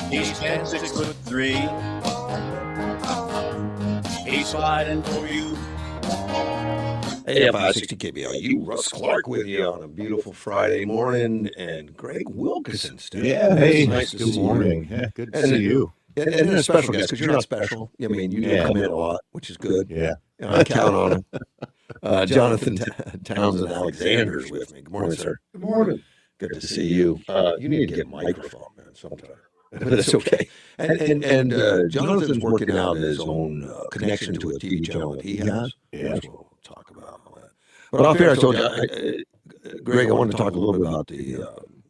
He's 10'6'3". He's sliding for you. Hey, 560 KBLU, Russ Clark with you on a beautiful Friday morning, and Greg Wilkinson still. Yeah, hey, nice to good see morning. you. Yeah, good to see you. And a special guest, because you're not special. I mean, you come in a lot, which is good. Yeah. And I count on him. Jonathan Townsend Alexander's with me. Good morning, sir. Good morning. Good to see you. You need to get a microphone, man, sometime. But that's okay. And Jonathan's working out his own connection to a TV channel that he has. Yeah. Which we'll talk about all that. But off air, I told you, Greg, I wanted to talk a little bit about the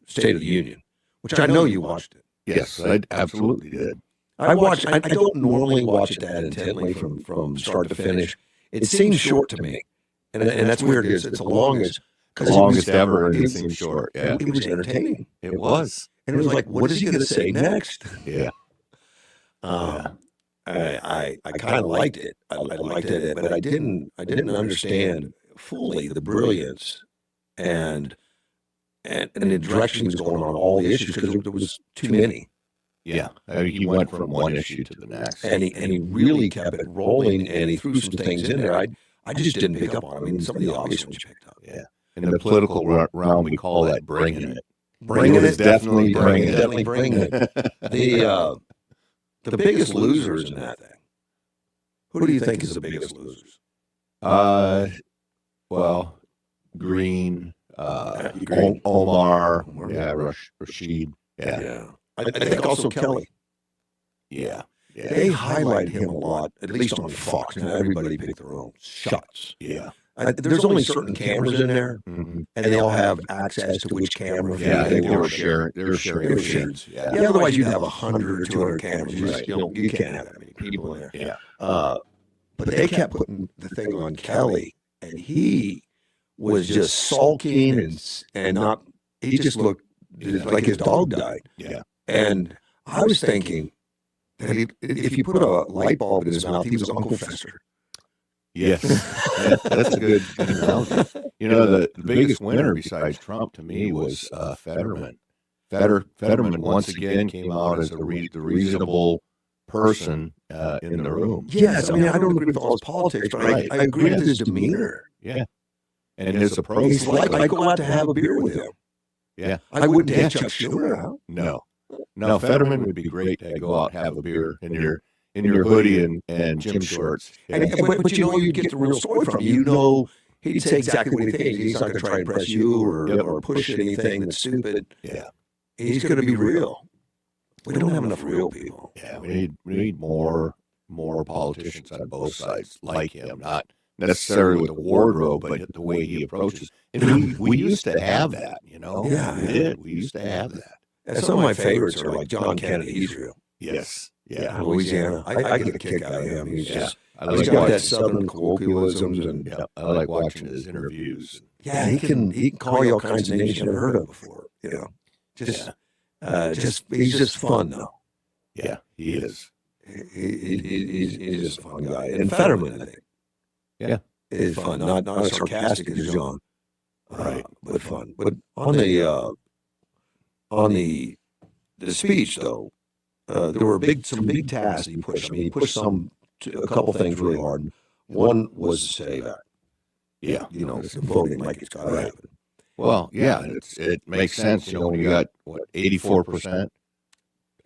State of the Union, which I know you watched it. Yes, I absolutely did. I don't normally watch it that intently from start to finish. It seems short to me, and that's weird. It's the longest. Longest ever, and it seemed short. Yeah. It was entertaining. It was. And it was like, what is he going to say next? Yeah. I kind of liked it. I liked it, but I didn't understand fully the brilliance and the direction he was going on all the issues, because there was too many. Yeah. He went from one issue to the next. And he really kept it rolling, and he threw some things in there I just didn't pick up on. I mean, some of the obvious ones you picked up. Yeah. In the political realm, we call that bringing it. Bringing it, definitely bringing it. Definitely bringing it. The biggest losers in that thing. Who do you think is the biggest losers? Well, Green, Omar, yeah, Rashid, yeah. I think also Kelly. Yeah. They highlight him a lot, at least on Fox. Now everybody picked their own shots. Yeah. There's only certain cameras in there, Mm-hmm. and they all have access to which camera. Yeah, I think they were sharing. They were sharing feeds. Yeah. Otherwise, you'd have 100 or 200 cameras. You can't have that many people in there. Yeah. But they kept putting the thing on Kelly, and he was just sulking and not. He just looked like his dog died. Yeah. And I was thinking that if you put a light bulb in his mouth, he was Uncle Fester. Yes, that's a good analogy. You know, the biggest winner besides Trump to me was Fetterman. Fetterman once again came out as the reasonable person in the room. Yes, I mean, I don't agree with all his politics, but I agree with his demeanor. Yeah, and his approach. He's like, I go out to have a beer with him. Yeah, I wouldn't take Chuck Schumer out. No, Fetterman would be great to go out and have a beer in your hoodie and gym shorts. Yeah. But you know, you get the real story from him. You know, he'd say exactly what he thinks. He's not going to try and impress you or push anything that's stupid. Yeah, he's going to be real. We don't have enough real people. Yeah, we need more politicians on both sides like him, not necessarily with the wardrobe, but the way he approaches. And we used to have that, you know? Yeah, we did. We used to have that. And some of my favorites are like John Kennedy. He's real. Yes. Yeah. Louisiana. I get a kick out of him. He's he's got that southern colloquialisms, and I like watching his interviews. Yeah, he can call you all kinds of names you never heard of before. You know, he's just fun though. Yeah, he is. He's just a fun guy. And Fetterman, I think, is fun. Not as sarcastic as John, right? But fun. But on the speech though. There were some big tasks he pushed. I mean, he pushed a couple things really hard. One was to say that, you know, voting like it's got to happen. Well, yeah, it makes sense. You know, when you got 84%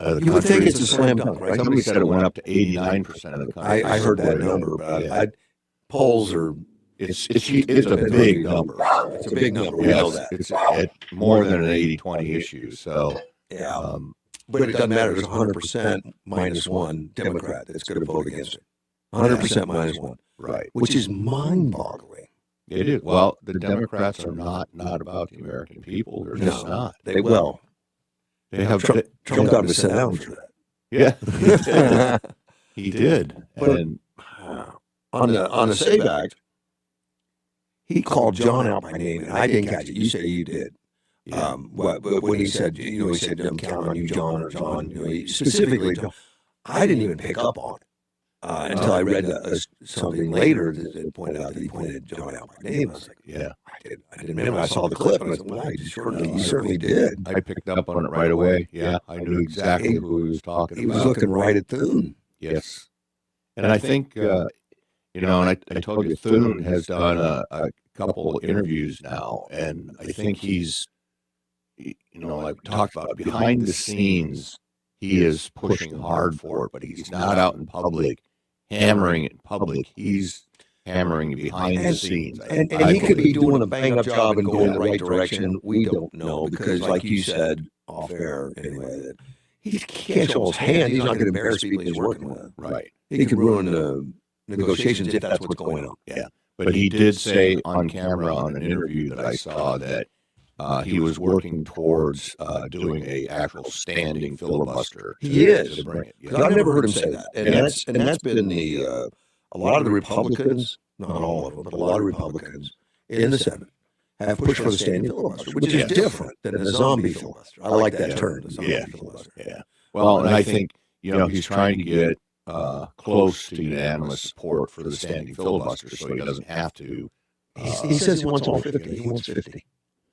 of the country. You would think it's a slam dunk, right? Somebody said it went up to 89% of the country. I heard that number, but polls are. It's a big number. It's a big number. We Yes, know that. It's more than an 80-20 issue. So yeah. But it doesn't matter. There's 100% minus one Democrat that's going to vote against it. 100% minus one. Right. Which is mind-boggling. It is. Well, the Democrats are not about the American people. They're just not. They have Trump got to sit down for that. Yeah. He did. But and on the SAVE Act, he called John out by name, and I didn't catch it. You say you did. yeah. But when he said, I'm counting on you, John, or John, specifically, John, I didn't even pick up on it. until I read something later that pointed out that he pointed John out by name. I was like, Yeah. I didn't remember. I saw the clip and I said, well, he certainly did. I picked up on it right away. Yeah, I knew exactly who he was talking He about. was looking right at Thune. Yes. And I think, and I told you, Thune has done a couple interviews now, and I think he's, like we talked about, behind the scenes, he is pushing hard for it, but he's not out in public, hammering it in public. He's hammering behind the scenes. And he could be doing a bang-up job and going in the right direction. We don't know because, like you said, off air anyway, that he can't show his hand. He's not going to embarrass people he's working with. Right. He could ruin the negotiations if that's what's going on. Yeah. But he did say on camera on an interview that I saw that he was working towards doing a actual standing filibuster. He is. To bring it. Because I've never heard him say that. And that's been a lot of the Republicans, not all of them, but a lot of Republicans in the Senate have pushed for the standing filibuster, which is different than a zombie filibuster. I like that term, the zombie filibuster. Yeah. Well, and I think, he's trying to get close to unanimous support for the standing filibuster so he doesn't have to. He says he wants all 50. He wants 50.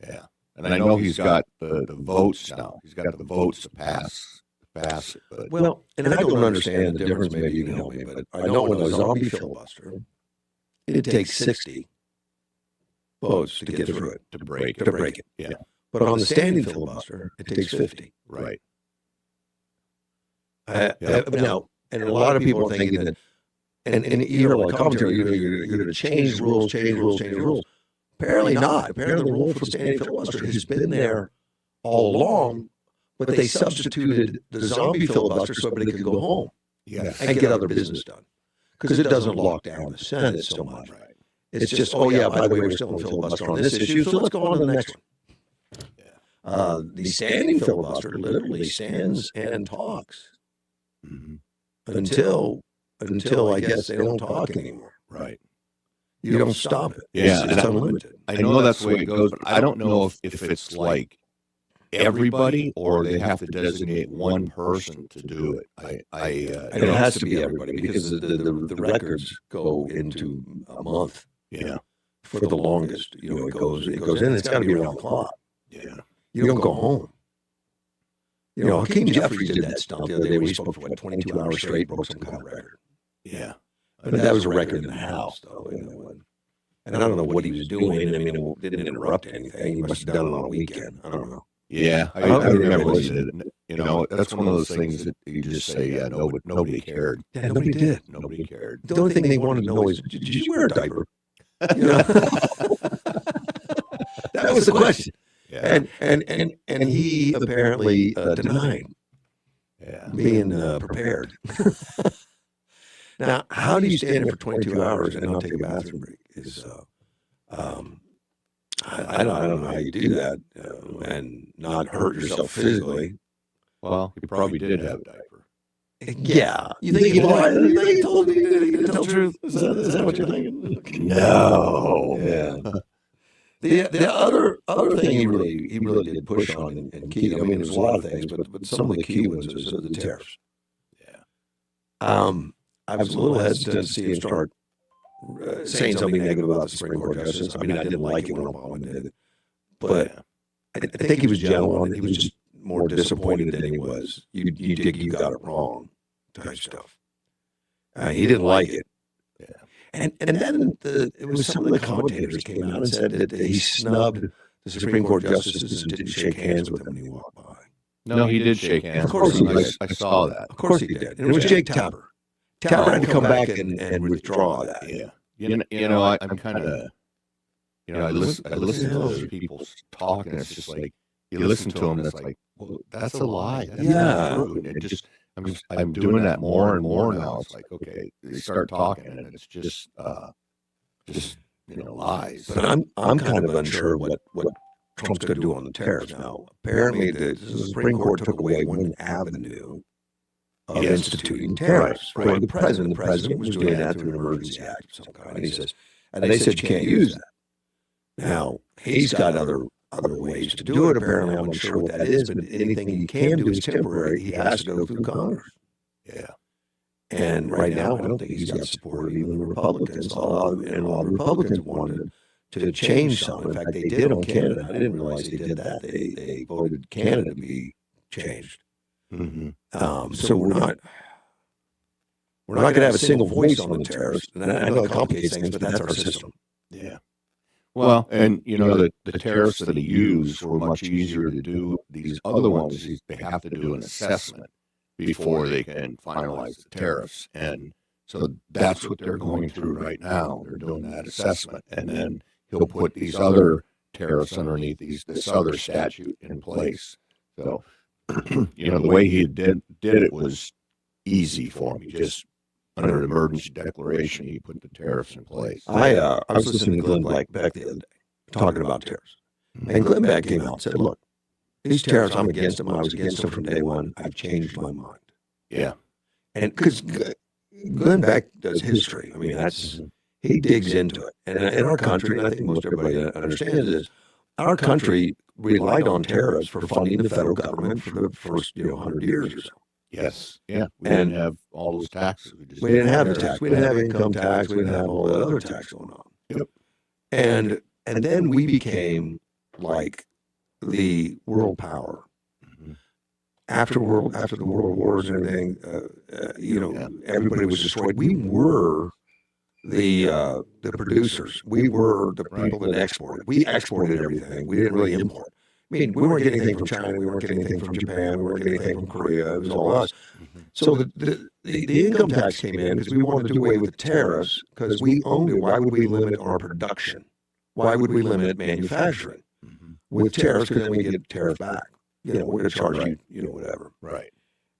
Yeah. And I know he's got the votes now. He's got the votes to pass it. But. Well, and I don't understand the difference. Maybe you can help me, but I know in a zombie filibuster, it takes 60 votes to get through it, to break it. Yeah. But on the standing filibuster, it takes 50. Right. Now, and a lot of people are thinking that, and you hear a lot of commentary, you're going to change the rules. Apparently not. Apparently the rule for standing filibuster has been there all along, but they substituted the zombie filibuster so everybody could go home and get other business done. Because it doesn't lock down the Senate so much. Right. It's just, by the way, we're still in filibuster on this issue, so let's go on to the next one. The standing filibuster literally stands and talks until I guess they don't talk anymore. Right. You don't stop it. Yeah, it's unlimited. I know that's the way it goes, but I don't know if it's like everybody or they have to designate one person to do it. And it has to be everybody because the records go into a month. Yeah. For the longest, it goes in. It's got to be around the clock. Yeah. You don't go home. Hakeem Jeffries did that stunt the other day where he spoke for 22 hours straight, broke some kind of record. Yeah. But that was a record in the house, though. And I don't know what he was doing. I mean, it didn't interrupt anything. He must have done it on a weekend. I don't know. Yeah, I remember listening. That's one of those things that you just say, yeah, nobody cared. Yeah, nobody did. Nobody cared. The only thing they wanted to know is, did you wear a diaper? That was the question. Yeah. And he apparently denied being prepared. Now, how do you stand there for 22 hours and not take a bathroom break? I don't know how you do that and not hurt yourself physically. Well, he probably did have a diaper. Yeah. You think he lied? You think he told me he didn't tell the truth? Is that what you're thinking? No. Yeah. The other thing he really did push on and key. I mean, there's a lot of things, but some of the key ones was the tariffs. Yeah. I was a little hesitant to see him start saying something negative about the Supreme Court justice. I mean, I didn't like it when Obama did it, but I think he was gentle on it. He was just more disappointed than he was. You got it wrong type stuff. He didn't like it. Yeah. And then it was some of the commentators came out and said that he snubbed the Supreme Court justices and didn't shake hands with them when he walked by. No, he did shake hands. Of course he did. I saw that. Of course he did. And it was Jake Tapper. Tapper had to come back and withdraw that. Yeah. I'm kind of, I listen to those people talk, and it's just like, you listen to them, and it's like, well, that's a lie. That's not true. And it just, I'm doing that more and more now. It's like, okay, they start talking, and it's just lies. But I'm kind of unsure what Trump's going to do on the tariffs now. Apparently, the Supreme Court took away one avenue of instituting tariffs for the president. The president was doing that through an emergency act of some kind. And they said you can't use that. Now, he's got other ways to do it. Apparently, I'm unsure what that is, but anything he can do is temporary. He has to go through Congress. Yeah. And right now, I don't think he's got support of even the Republicans. All the Republicans wanted to change some. In fact, they did on Canada. I didn't realize they did that. They voted Canada to be changed. So we're not going to have a single voice on the tariffs. And I know it complicates things, but that's our system. Yeah. Well, and the tariffs that he used were much easier to do. These other ones, they have to do an assessment before they can finalize the tariffs. And so that's what they're going through right now. They're doing that assessment. And then he'll put these other tariffs underneath this other statute in place. So, the way he did it was easy for him. He just, under an emergency declaration, he put the tariffs in place. I was listening to Glenn Beck the other day talking about tariffs. And Glenn Beck came out and said, look, these tariffs, I'm against them. I was against them from day one. I've changed my mind. Yeah. And because Glenn Beck does history. I mean, he digs into it. And in our country, and I think most everybody understands this, our country relied on tariffs for funding the federal government for the first 100 years or so. Yes. Yeah. We didn't have all those taxes. We didn't have the tax. We didn't have income tax. We didn't have all that other tax going on. Yep. And then we became like the world power. After the world wars and everything, everybody was destroyed. We were the producers. We were the people that exported. We exported everything. We didn't really import. I mean, we weren't getting anything from China. We weren't getting anything from Japan. We weren't getting anything from Korea. It was all us. So the income tax came in because we wanted to do away with tariffs because we owned it. Why would we limit our production? Why would we limit manufacturing with tariffs? Because then we get tariffs back. We're going to charge you, whatever. Right.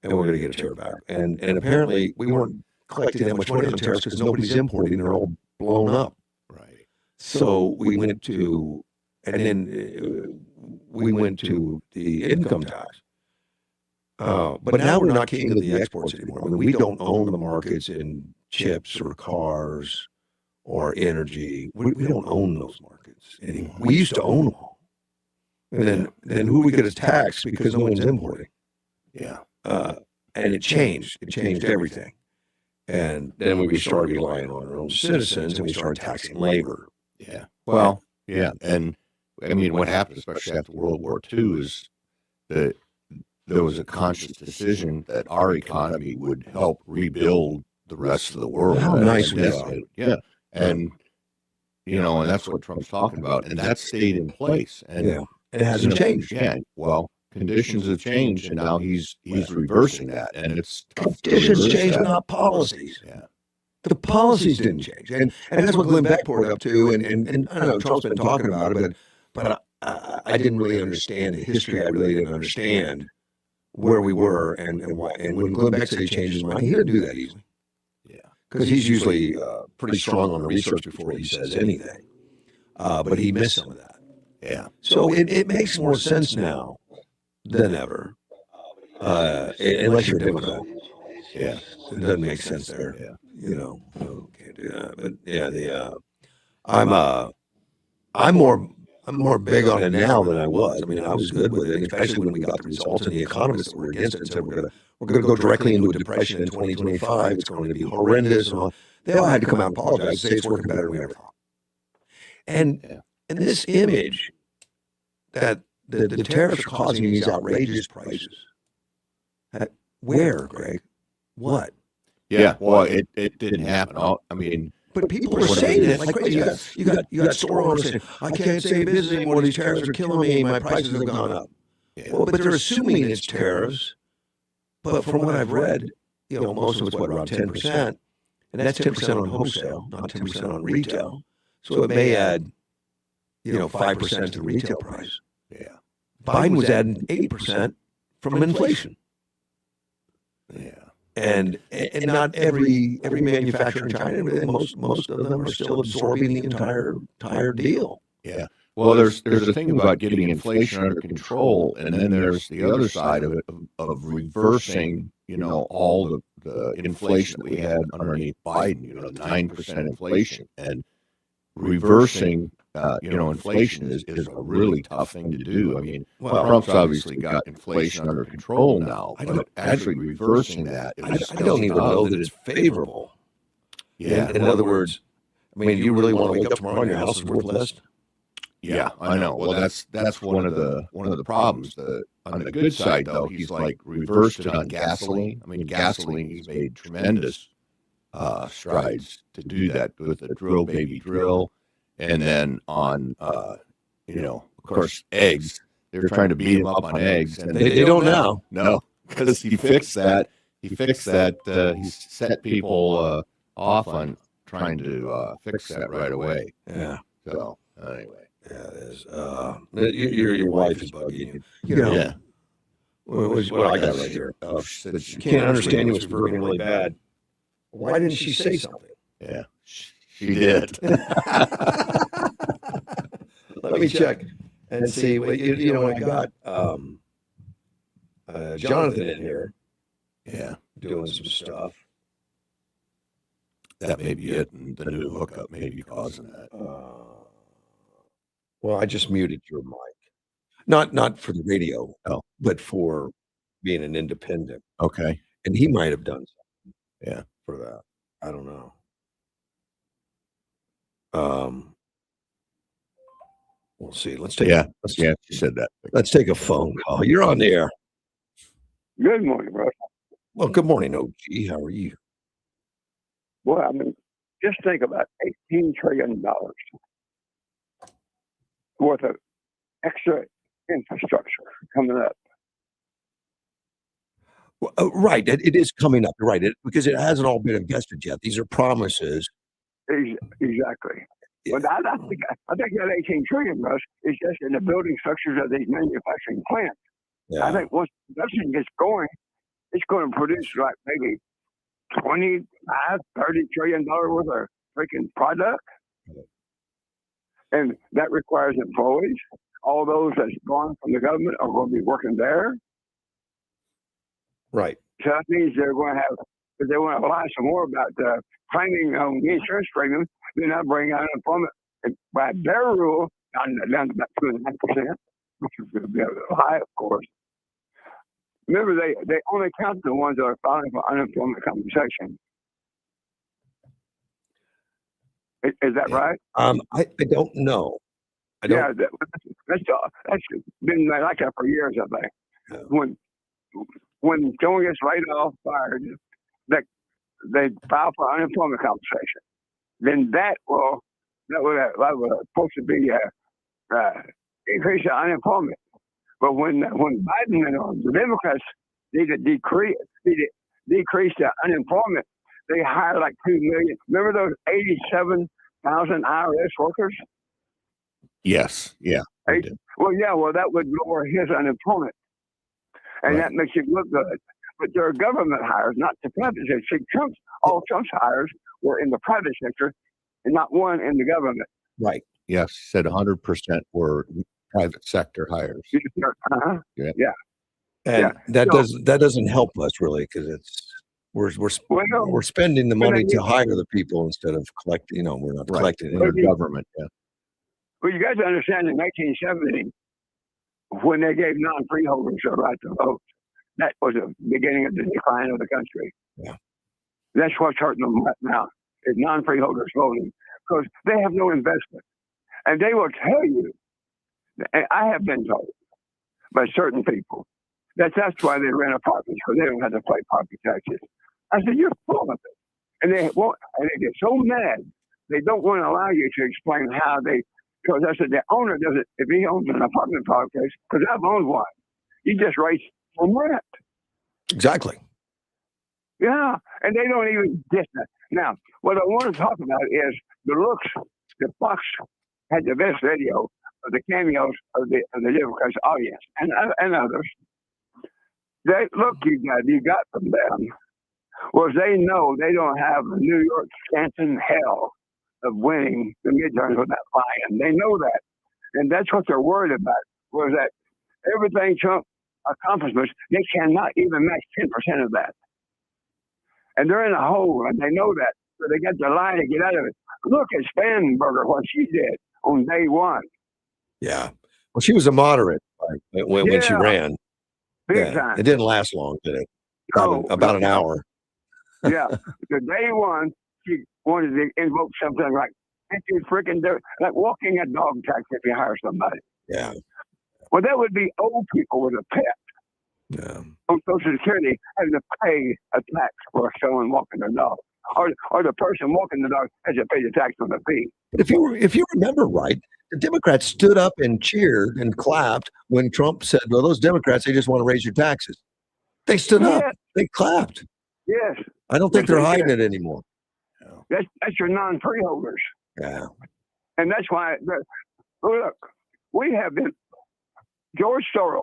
And we're going to get a tariff back. And apparently we weren't collecting that much money on tariffs because nobody's importing. They're all blown up. Right. So we went to, and then we went to the income tax. But now we're not king of the exports anymore. I mean, we don't own the markets in chips or cars or energy. We don't own those markets anymore. We used to own them all. And then who we get as tax because no one's importing. Yeah. And it changed. It changed everything. And then we started relying on our own citizens and we started taxing labor. Yeah. Well, yeah. And I mean, what happened, especially after World War II, is that there was a conscious decision that our economy would help rebuild the rest of the world. How nice we are. Yeah. And, and that's what Trump's talking about. And that stayed in place. And it hasn't changed. Yeah. Well, conditions have changed, and now he's reversing that. And it's conditions change, not policies. Yeah. The policies didn't change. And that's what Glenn Beck poured up to. And I don't know, Trump's been talking about it, but I didn't really understand the history. I really didn't understand where we were and why. And when Glenn Beck said he changed his mind, he didn't do that easily. Yeah. Because he's usually pretty strong on the research before he says anything. But he missed some of that. Yeah. So it makes more sense now than ever. Unless you're a Democrat. Yeah. It doesn't make sense there. Yeah. Can't do that. But yeah, I'm more big on it now than I was. I mean, I was good with it, especially when we got the results and the economists that were against it and said we're gonna go directly into a depression in 2025. It's going to be horrendous and all. They all had to come out and apologize and say it's working better than we ever thought. And this image that the tariffs are causing these outrageous prices. Where, Greg? What? Yeah. Well, it didn't happen. But people are saying it like crazy. You got store owners saying, I can't say business anymore. These tariffs are killing me. My prices have gone up. Yeah. Well, but they're assuming it's tariffs. But from what I've read, most of it's around 10%. And that's 10% on wholesale, not 10% on retail. So it may add, 5% to the retail price. Yeah. Biden was adding 8% from inflation. Yeah. And not every manufacturer in China, most of them are still absorbing the entire deal. Yeah. Well, there's a thing about getting inflation under control, and then there's the other side of it of reversing, all the inflation that we had underneath Biden, 9% inflation, and reversing inflation is a really tough thing to do. I mean, Trump's obviously got inflation under control now, but actually reversing that, I don't even know that it's favorable. Yeah. In other words, I mean, do you really want to wake up tomorrow and your house is worth less? Yeah, I know. Well, that's one of the problems. On the good side, though, he's like reversed it on gasoline. I mean, gasoline, he's made tremendous strides to do that with the drill baby drill, and then on of course, eggs. They're trying to beat him up on eggs, and They don't now. No, because he fixed that. He set people off on trying to fix that right away. Yeah. So anyway. Yeah, it is. Your wife is bugging you. Yeah. What I got right here. She can't understand you was working really bad. Why didn't she say something? Yeah, she did. Let me check and see. I got Jonathan in here. Yeah, doing some stuff. That may be it, and the new hookup may be causing that. Well, I just muted your mic. Not for the radio, but for being an independent. Okay. And he might have done something. Yeah. For that. I don't know. We'll see. Let's take she said that. Let's take a phone call. You're on the air. Good morning, Russ. Well, good morning, OG. How are you? Well, I mean, just think about $18 trillion worth of extra infrastructure coming up. Well, right. It is coming up. You're right. Because it hasn't all been invested yet. These are promises. Exactly. Yeah. But I think that 18 trillion, Russ, is just in the building structures of these manufacturing plants. Yeah. I think once production gets going, it's going to produce like maybe 25, $30 trillion worth of freaking product. And that requires employees. All those that's gone from the government are going to be working there. Right. So that means they're going to have, if they want to lie some more about claiming the insurance premium, then they'll bring out unemployment. And by their rule, down to about 2.5%, which is going to be a little high, of course. Remember, they only count the ones that are filing for unemployment compensation. Is that right? I don't know. Yeah, that's been like that for years, I think. Yeah. When someone gets laid off, fired, they file for unemployment compensation. Then that would supposed to be increase the unemployment. But when Biden and the Democrats need to decrease the unemployment, they hire like 2 million. Remember those 87,000 IRS workers? Yes. Yeah. Well, that would lower his unemployment, and that makes it look good. But there are government hires, not the private sector. All Trump's hires were in the private sector, and not one in the government. Right. Yes, said 100% were private sector hires. Uh-huh. Yeah. And that doesn't help us really, because we're spending the money to hire the people instead of collecting. We're not collecting in our government. Yeah. Well, you guys understand in 1970, when they gave non-freeholders the right to vote, that was the beginning of the decline of the country. Yeah. That's what's hurting them right now, is non-freeholders voting, because they have no investment. And they will tell you, and I have been told by certain people, that's why they rent apartments, because they don't have to pay property taxes. I said, you're full of it. And they get so mad, they don't want to allow you to explain how because I said, the owner does it, if he owns an apartment complex, because I've owned one, you just raise some rent. Exactly. Yeah, and they don't even get that. Now, what I want to talk about is the looks. The Fox had the best video of the cameos of the Democrats audience and others. That look you got from them was they know they don't have the New York Stanton hell of winning the midterms with that lion. They know that, and that's what they're worried about. Was that everything Trump accomplishments, they cannot even match 10% of that. And they're in a hole, and they know that. So they got the lie to get out of it. Look at Spanberger, what she did. on day one. Yeah. Well, she was a moderate when she Yeah. ran. Big time. It didn't last long, did it? About an hour. Yeah. The day one, she wanted to invoke something like, "If you freaking do," like walking a dog taxi if you hire somebody. Yeah. Well, that would be old people with a pet Yeah. on Social Security having to pay a tax for someone walking their dog. Or the person walking the dog has to pay the tax on the fee. But if you remember right, the Democrats stood up and cheered and clapped when Trump said, "Well, those Democrats, they just want to raise your taxes." They stood up. They clapped. Yes. I don't think they're hiding it anymore. That's your non-freeholders. Yeah. And that's why, look, we have been, George Soros,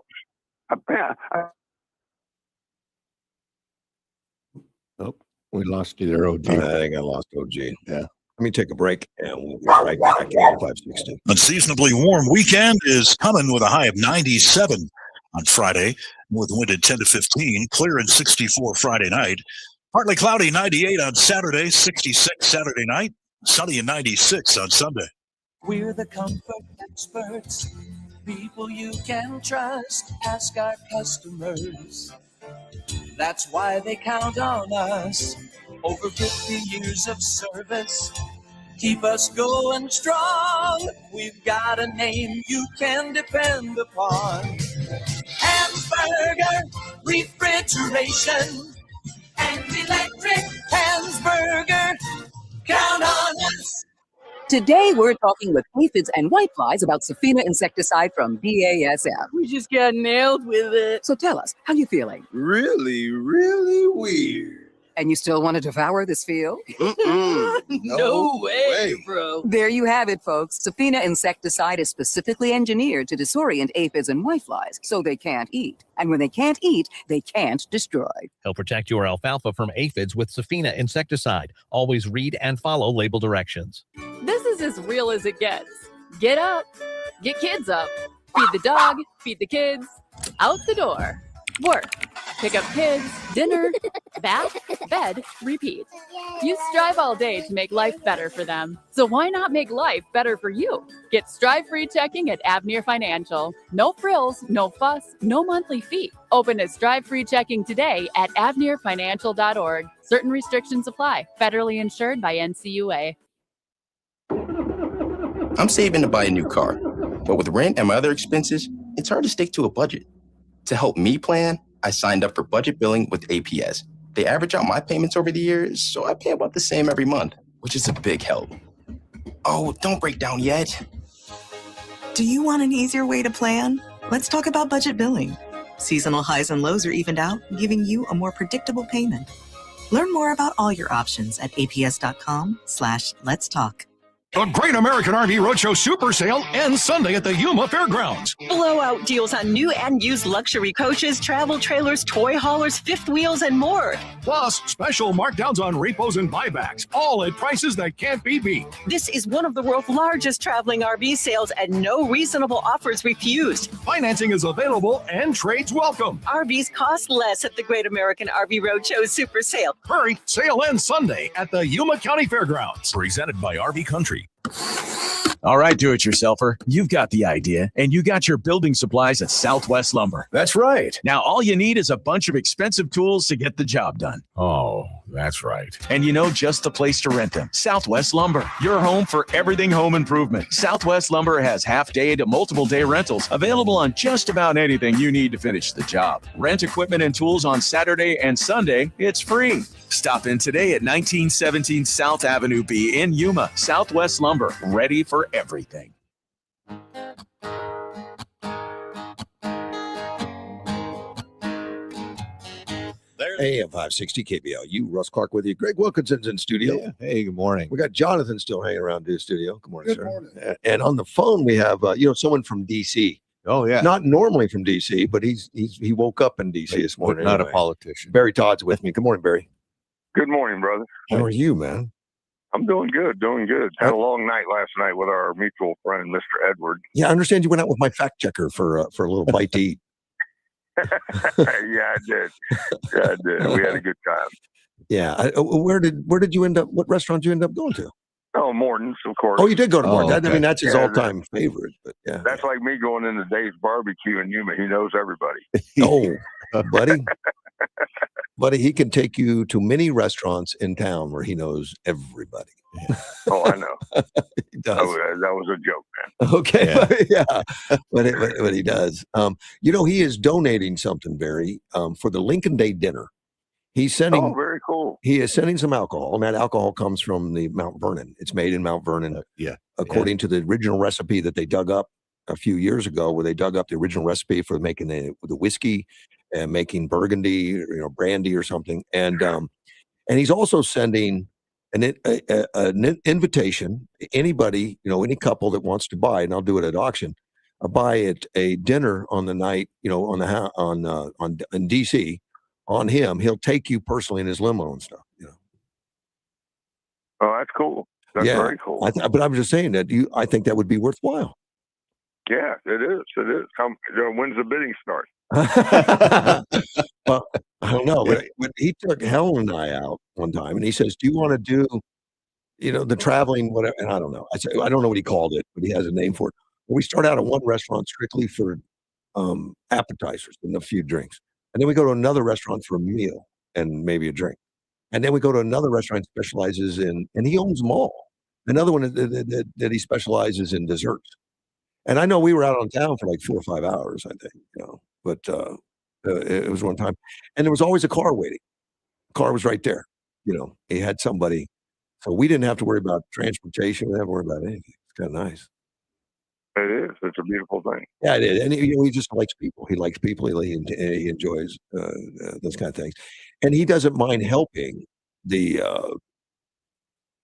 Oh, we lost you there, OG. I think I lost OG. Yeah. Let me take a break and we'll be right back at 560. Unseasonably warm weekend is coming with a high of 97 on Friday, with wind at 10 to 15, clear and 64 Friday night. Partly cloudy, 98 on Saturday, 66 Saturday night, sunny and 96 on Sunday. We're the comfort experts, people you can trust. Ask our customers. That's why they count on us. Over 50 years of service, keep us going strong. We've got a name you can depend upon. Hansberger Refrigeration and Electric. Hansberger, count on us. Today, we're talking with aphids and whiteflies about Safina insecticide from BASF. We just got nailed with it. So tell us, how you feeling? Really, really weird. And you still want to devour this field? No way, bro. There you have it, folks. Safina insecticide is specifically engineered to disorient aphids and whiteflies, so they can't eat. And when they can't eat, they can't destroy. Help protect your alfalfa from aphids with Safina insecticide. Always read and follow label directions. This is as real as it gets. Get up, get kids up, feed the dog, feed the kids, out the door, work, pick up kids, dinner, bath, bed, repeat. You strive all day to make life better for them. So why not make life better for you? Get Strive-free checking at Avenir Financial. No frills, no fuss, no monthly fee. Open a Strive-free checking today at avenirfinancial.org. Certain restrictions apply. Federally insured by NCUA. I'm saving to buy a new car, but with rent and my other expenses, it's hard to stick to a budget. To help me plan, I signed up for budget billing with APS. They average out my payments over the years, so I pay about the same every month, which is a big help. Oh, don't break down yet. Do you want an easier way to plan? Let's talk about budget billing. Seasonal highs and lows are evened out, giving you a more predictable payment. Learn more about all your options at aps.com/let's talk. The Great American RV Roadshow Super Sale ends Sunday at the Yuma Fairgrounds. Blowout deals on new and used luxury coaches, travel trailers, toy haulers, fifth wheels, and more. Plus, special markdowns on repos and buybacks, all at prices that can't be beat. This is one of the world's largest traveling RV sales, and no reasonable offers refused. Financing is available and trades welcome. RVs cost less at the Great American RV Roadshow Super Sale. Hurry, sale ends Sunday at the Yuma County Fairgrounds. Presented by RV Country. All right, do-it-yourselfer, you've got the idea, and you got your building supplies at Southwest Lumber. That's right. Now, all you need is a bunch of expensive tools to get the job done. Oh, that's right. And you know just the place to rent them. Southwest Lumber, your home for everything home improvement. Southwest Lumber has half-day to multiple-day rentals available on just about anything you need to finish the job. Rent equipment and tools on Saturday and Sunday, it's free. Stop in today at 1917 South Avenue B in Yuma. Southwest Lumber, ready for everything. AM 560 KBLU. Russ Clark with you. Greg Wilkinson's in studio. Yeah. Hey, good morning. We got Jonathan still hanging around in the studio. Good morning, Good sir. morning. And on the phone we have someone from DC. Oh yeah, Not normally from DC, but he woke up in DC this morning. not anyway. a politician. Barry Todd's with me. Good morning, Barry. Good morning, brother. How are you, man? I'm doing good, doing good. Had a long night last night with our mutual friend, Mr. Edward. Yeah, I understand you went out with my fact checker for a little bite to eat. Yeah, I did. Yeah, I did. We had a good time. Yeah. Where did you end up? What restaurant did you end up going to? Oh, Morton's, of course. Oh, you did go to Morton. okay. I mean, that's his Yeah, all-time favorite. But yeah. That's like me going into Dave's Barbecue in Yuma. He knows everybody. Oh, buddy. Buddy, he can take you to many restaurants in town where he knows everybody. Oh, I know. He does. Oh, that was a joke, man. Okay, yeah, but he does. He is donating something, Barry, for the Lincoln Day dinner. He's sending. Oh, very cool. He is sending some alcohol, and that alcohol comes from the Mount Vernon. It's made in Mount Vernon, according to the original recipe that they dug up a few years ago, where they dug up the original recipe for making the whiskey and making Burgundy, brandy or something. And he's also sending an invitation. Anybody, any couple that wants to buy, and I'll do it at auction. Buy at a dinner on the night, in DC. On him, he'll take you personally in his limo and stuff. Oh, that's cool. That's very cool. But I'm just saying that I think that would be worthwhile. Yeah, it is. It is. When's the bidding start? Well, I don't know. But he took Helen and I out one time, and he says, "Do you want to do, the traveling, whatever?" And I don't know. I said, I don't know what he called it, but he has a name for it. We start out at one restaurant strictly for appetizers and a few drinks. And then we go to another restaurant for a meal and maybe a drink. And then we go to another restaurant that specializes in, and he owns them all. Another one that he specializes in desserts. And I know we were out on town for like 4 or 5 hours, I think, but it was one time. And there was always a car waiting. The car was right there. He had somebody. So we didn't have to worry about transportation. We didn't have to worry about anything. It's kind of nice. It is. It's a beautiful thing. Yeah, it is. And he just likes people. He likes people. He enjoys those kind of things, and he doesn't mind helping the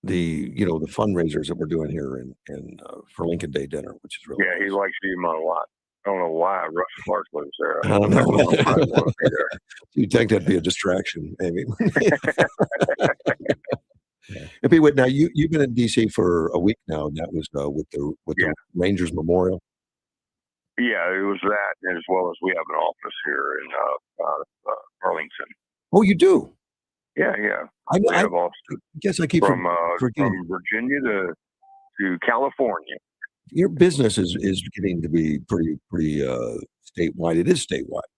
fundraisers that we're doing here in for Lincoln Day dinner, which is really he likes Yuma a lot. I don't know why Russ Clark lives there. I don't know. You'd think that'd be a distraction, maybe. Now you've been in DC for a week now, and that was with the Rangers Memorial. Yeah, it was that, as well as we have an office here in Arlington. Oh, you do? Yeah. We have offices. I guess I keep from forgetting. Virginia to California. Your business is getting to be pretty statewide. It is statewide.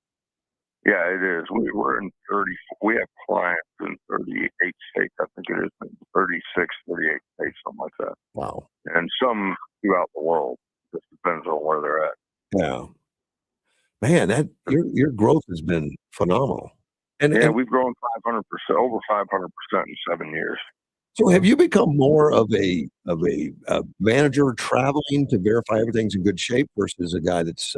Yeah, it is. We're in 30. We have clients in 38 states. I think it is 36, 38 states, something like that. Wow. And some throughout the world. Just depends on where they're at. Yeah. Man, that your growth has been phenomenal. And we've grown 500%, over 500% in 7 years. So, have you become more of a manager traveling to verify everything's in good shape versus a guy that's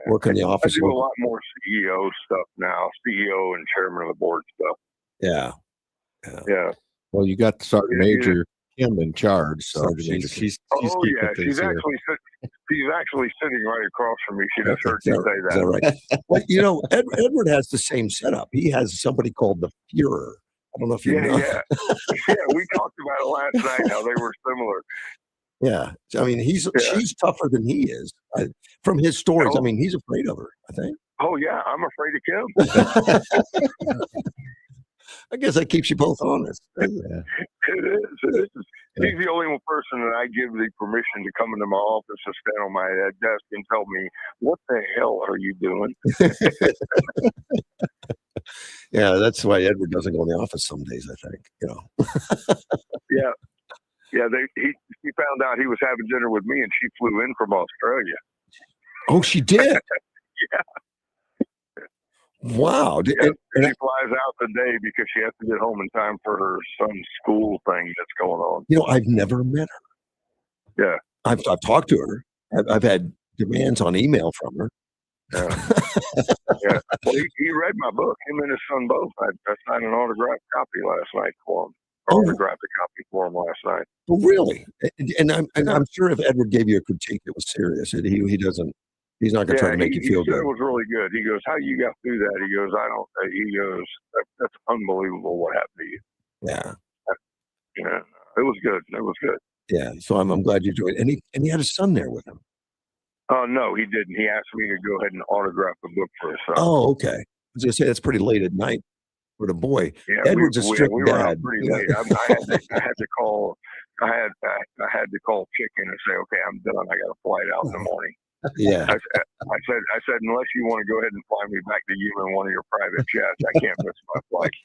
working the office? I do a lot more CEO stuff now, CEO and chairman of the board stuff. Yeah. Well, you got Sergeant Major Kim in charge, so she's she's actually sitting right across from me. She just heard you say that. Is that right? Well, Edward has the same setup. He has somebody called the Fuhrer. I don't know if you know. Yeah, we talked about it last night, how they were similar. Yeah. I mean, she's tougher than he is. From his stories, I mean, he's afraid of her, I think. Oh, yeah, I'm afraid of Kim. I guess that keeps you both honest. It is. He's the only person that I give the permission to come into my office and stand on my desk and tell me, what the hell are you doing? Yeah, that's why Edward doesn't go in the office some days, I think. Yeah. He found out he was having dinner with me, and she flew in from Australia. Oh, she did? Yeah. Wow. She flies out today because she has to get home in time for her son's school thing that's going on. I've never met her. Yeah. I've talked to her. I've had demands on email from her. Yeah. Well, he read my book. Him and his son both. I signed an autographed copy last night for him. Autographed a copy for him last night. Oh, really? And I'm sure if Edward gave you a critique, it was serious. He doesn't. He's not going to try to make you feel good. It was really good. He goes, "How you got through that?" He goes, He goes, "That's unbelievable what happened to you." Yeah. It was good. It was good. Yeah. So I'm glad you enjoyed it. And he had a son there with him. Oh, no, he didn't. He asked me to go ahead and autograph the book for his son. Oh, okay. I was going to say that's pretty late at night for the boy. Yeah, Edward's a strict we were dad. out pretty late. I had to call I had to call chicken and say, okay, I'm done. I got a flight out in the morning. Yeah. I said, unless you want to go ahead and fly me back to you in one of your private jets, I can't miss my flight.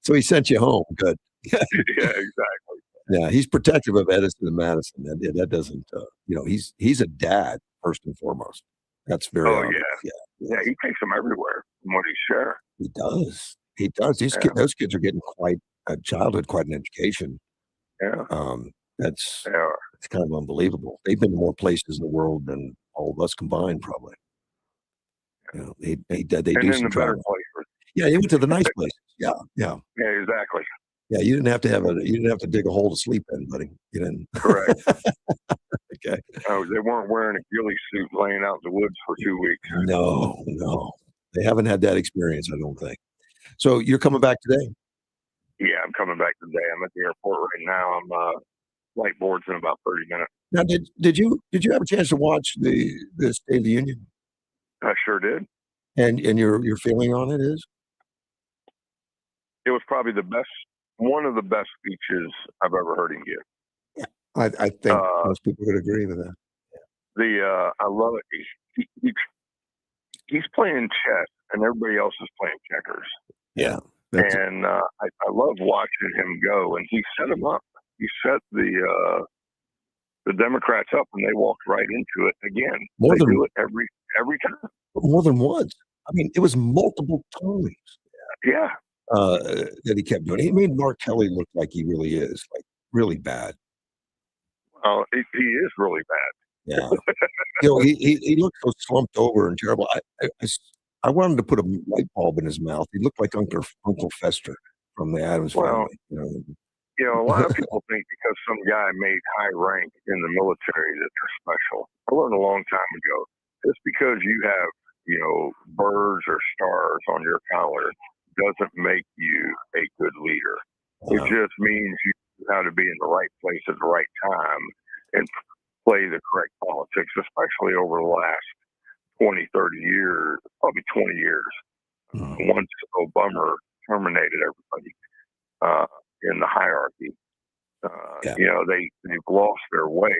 So he sent you home. Good. Yeah, exactly. Yeah, he's protective of Edison and Madison. That doesn't, he's a dad first and foremost. That's very Oh obvious. yeah, he takes them everywhere from what he shares. He does. He does. Those kids are getting quite a childhood, quite an education. Yeah. That's They are. it's kind of unbelievable. They've been to more places in the world than all of us combined, probably. They And do in some the better travel. places. Yeah, you went to the nice places. Yeah. Yeah, exactly. Yeah, you didn't have to dig a hole to sleep in, buddy. You didn't. Correct. Okay. Oh, they weren't wearing a ghillie suit laying out in the woods for 2 weeks. No. They haven't had that experience, I don't think. So you're coming back today? Yeah, I'm coming back today. I'm at the airport right now. I'm flight board's in about 30 minutes. Now, did you have a chance to watch the State of the Union? I sure did. And your feeling on it is? It was probably one of the best speeches I've ever heard him give. I think most people would agree with that. I love it. He's playing chess, and everybody else is playing checkers. Yeah. And I love watching him go. And he set them up. He set the Democrats up, and they walked right into it again. They do it every time. More than once. I mean, it was multiple times. Yeah. That he kept doing. He made Mark Kelly look like he really is, like really bad. Well, he is really bad. Yeah. He looked so slumped over and terrible. I wanted to put a light bulb in his mouth. He looked like Uncle Fester from the Addams Family. A lot of people think because some guy made high rank in the military that they're special. I learned a long time ago, just because you have, birds or stars on your collar doesn't make you a good leader. It just means you know how to be in the right place at the right time and play the correct politics, especially over the last 20, 30 years, probably 20 years. Once Obama terminated everybody in the hierarchy, they've lost their way.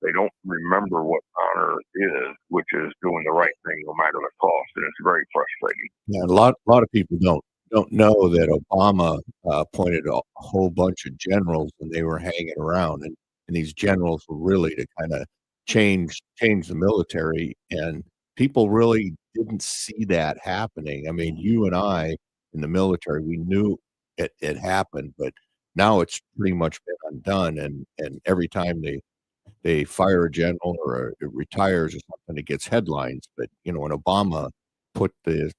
They don't remember what honor is, which is doing the right thing no matter the cost, and it's very frustrating. Yeah, a lot of people don't know that Obama appointed a whole bunch of generals when they were hanging around, and these generals were really to kind of change the military, and people really didn't see that happening. I mean, you and I in the military, we knew it happened, but now it's pretty much been undone, and every time they fire a general or it retires or something, it gets headlines. But when Obama put this,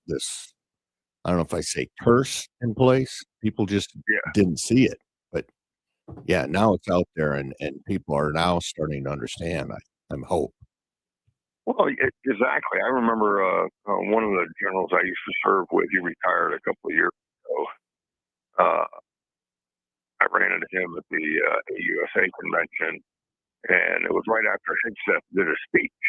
I don't know if I say curse in place, people just didn't see it. But yeah, now it's out there, and people are now starting to understand. I'm hope. Well, exactly. I remember one of the generals I used to serve with. He retired a couple of years ago. I ran into him at the AUSA convention, and it was right after Hegseth did a speech.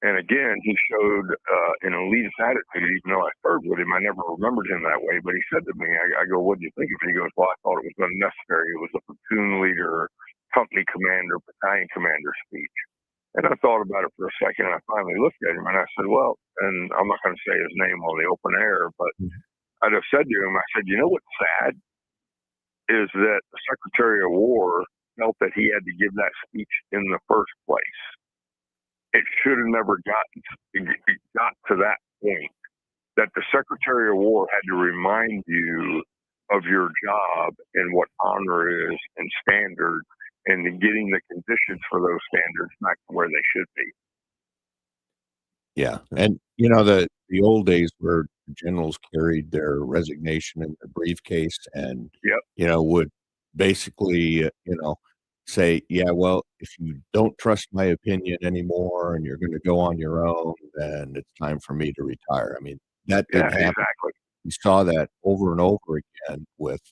And again, he showed an elitist attitude, even though I served with him. I never remembered him that way, but he said to me, I go, what do you think of it? He goes, well, I thought it was unnecessary. It was a platoon leader, company commander, battalion commander speech. And I thought about it for a second, and I finally looked at him, and I said, well, and I'm not going to say his name on the open air, but I'd have said to him, I said, what's sad is that the Secretary of War felt that he had to give that speech in the first place. It should have never got to that point, that the Secretary of War had to remind you of your job and what honor is and standards, and getting the conditions for those standards back to where they should be. Yeah, and the old days where generals carried their resignation in their briefcase and would basically say, yeah, well, if you don't trust my opinion anymore and you're going to go on your own, then it's time for me to retire. I mean, that didn't happen. Exactly. We saw that over and over again with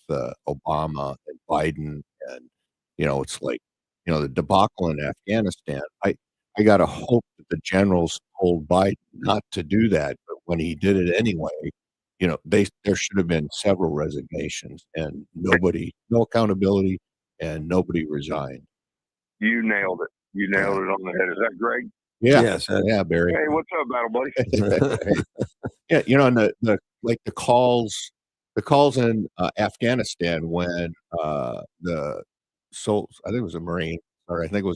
Obama and Biden, and it's like the debacle in Afghanistan. I got to hope that the generals told Biden not to do that, but when he did it anyway, there should have been several resignations, and no accountability, and nobody resigned. You nailed it. You nailed it on the head. Is that Greg? Yeah. Yes. Yeah, Barry. Hey, what's up, battle buddy? Yeah, and the calls in Afghanistan when I think it was a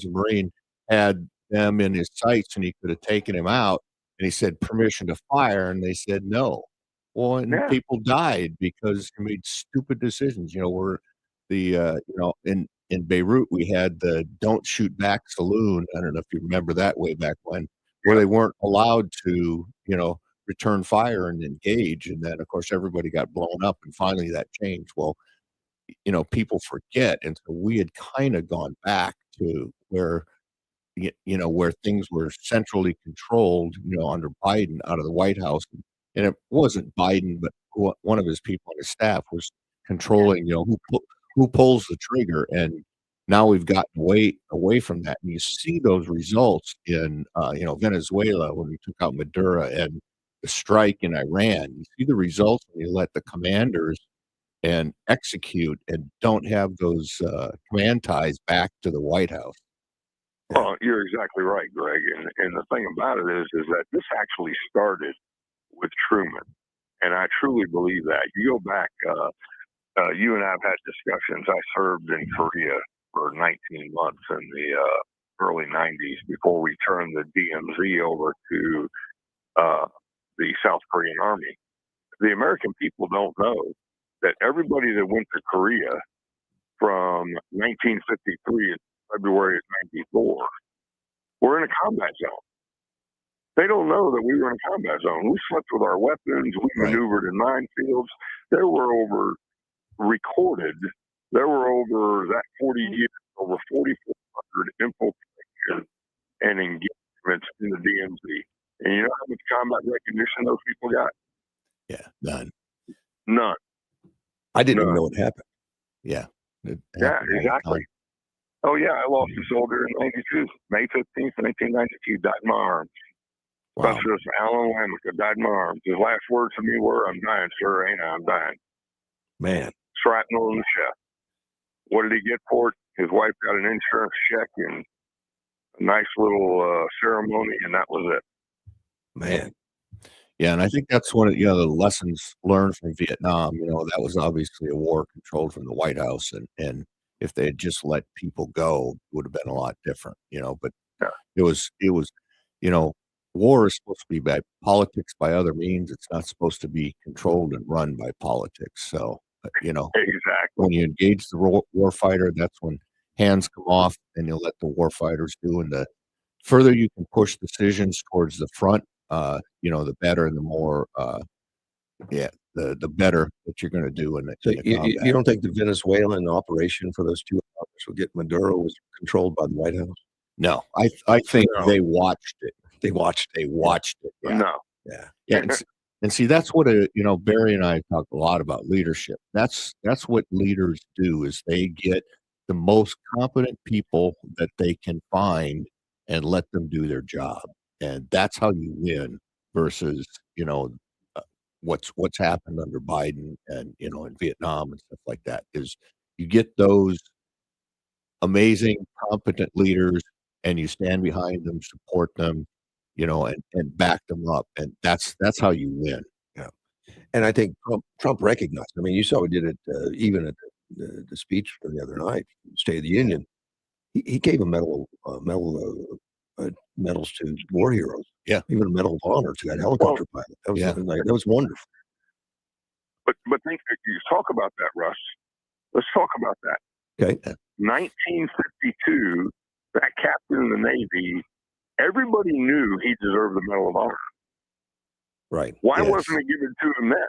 Marine, had them in his sights and he could have taken him out, and he said permission to fire, and they said no. Well, and people died because they made stupid decisions. In Beirut we had the "Don't Shoot Back" saloon. I don't know if you remember that way back when, where they weren't allowed to, return fire and engage. And then, of course, everybody got blown up, and finally that changed. Well, people forget. And so we had kind of gone back to where things were centrally controlled, under Biden out of the White House. And it wasn't Biden, but one of his people on his staff was controlling, who pulls the trigger. And now we've gotten away from that. And you see those results in, Venezuela when we took out Maduro, and the strike in Iran. You see the results when you let the commanders and execute and don't have those command ties back to the White House. Well, you're exactly right, Greg. And the thing about it is that this actually started with Truman. And I truly believe that. You go back, you and I have had discussions. I served in Korea for 19 months in the early 90s before we turned the DMZ over to the South Korean Army. The American people don't know that everybody that went to Korea from 1953 to February of 94 were in a combat zone. They don't know that we were in a combat zone. We slept with our weapons. We maneuvered in minefields. There were over 40 years, over 4,400 infiltrations and engagements in the DMZ. And you know how much combat recognition those people got? Yeah, none. None. I didn't even know it happened. Yeah. Yeah, exactly. Oh, yeah, I lost a soldier in 92. May 15th, 1992, died in my arms. Wow. Specialist Alan Wamica died in my arms. His last words to me were, "I'm dying, sir, ain't I? I'm dying." Man. Shrapnel in the chest. What did he get for it? His wife got an insurance check and a nice little ceremony, and that was it. Man. Yeah, and I think that's one of the lessons learned from Vietnam. That was obviously a war controlled from the White House, and if they had just let people go, it would have been a lot different. But it was war is supposed to be by politics by other means. It's not supposed to be controlled and run by politics. So exactly, when you engage the war fighter, that's when hands come off, and you let the war fighters do. And the further you can push decisions towards the front, the better and the more, the better that you're going to do in the combat. You don't think the Venezuelan operation for those 2 hours will get Maduro was controlled by the White House? No, I think they watched it. They watched it. Yeah. No. Yeah. And see, that's what Barry and I talk a lot about leadership. That's what leaders do, is they get the most competent people that they can find and let them do their job. And that's how you win versus, what's happened under Biden and, in Vietnam and stuff like that, is you get those amazing, competent leaders and you stand behind them, support them, and back them up. And that's how you win. Yeah. And I think Trump recognized, I mean, you saw he did it even at the speech for the other night, State of the Union. He gave medals to war heroes. Yeah. Even a Medal of Honor to that helicopter pilot. That was wonderful. But think you talk about that, Russ. Let's talk about that. Okay. 1952, that captain of the Navy, everybody knew he deserved the Medal of Honor. Right. Why wasn't it given to him then?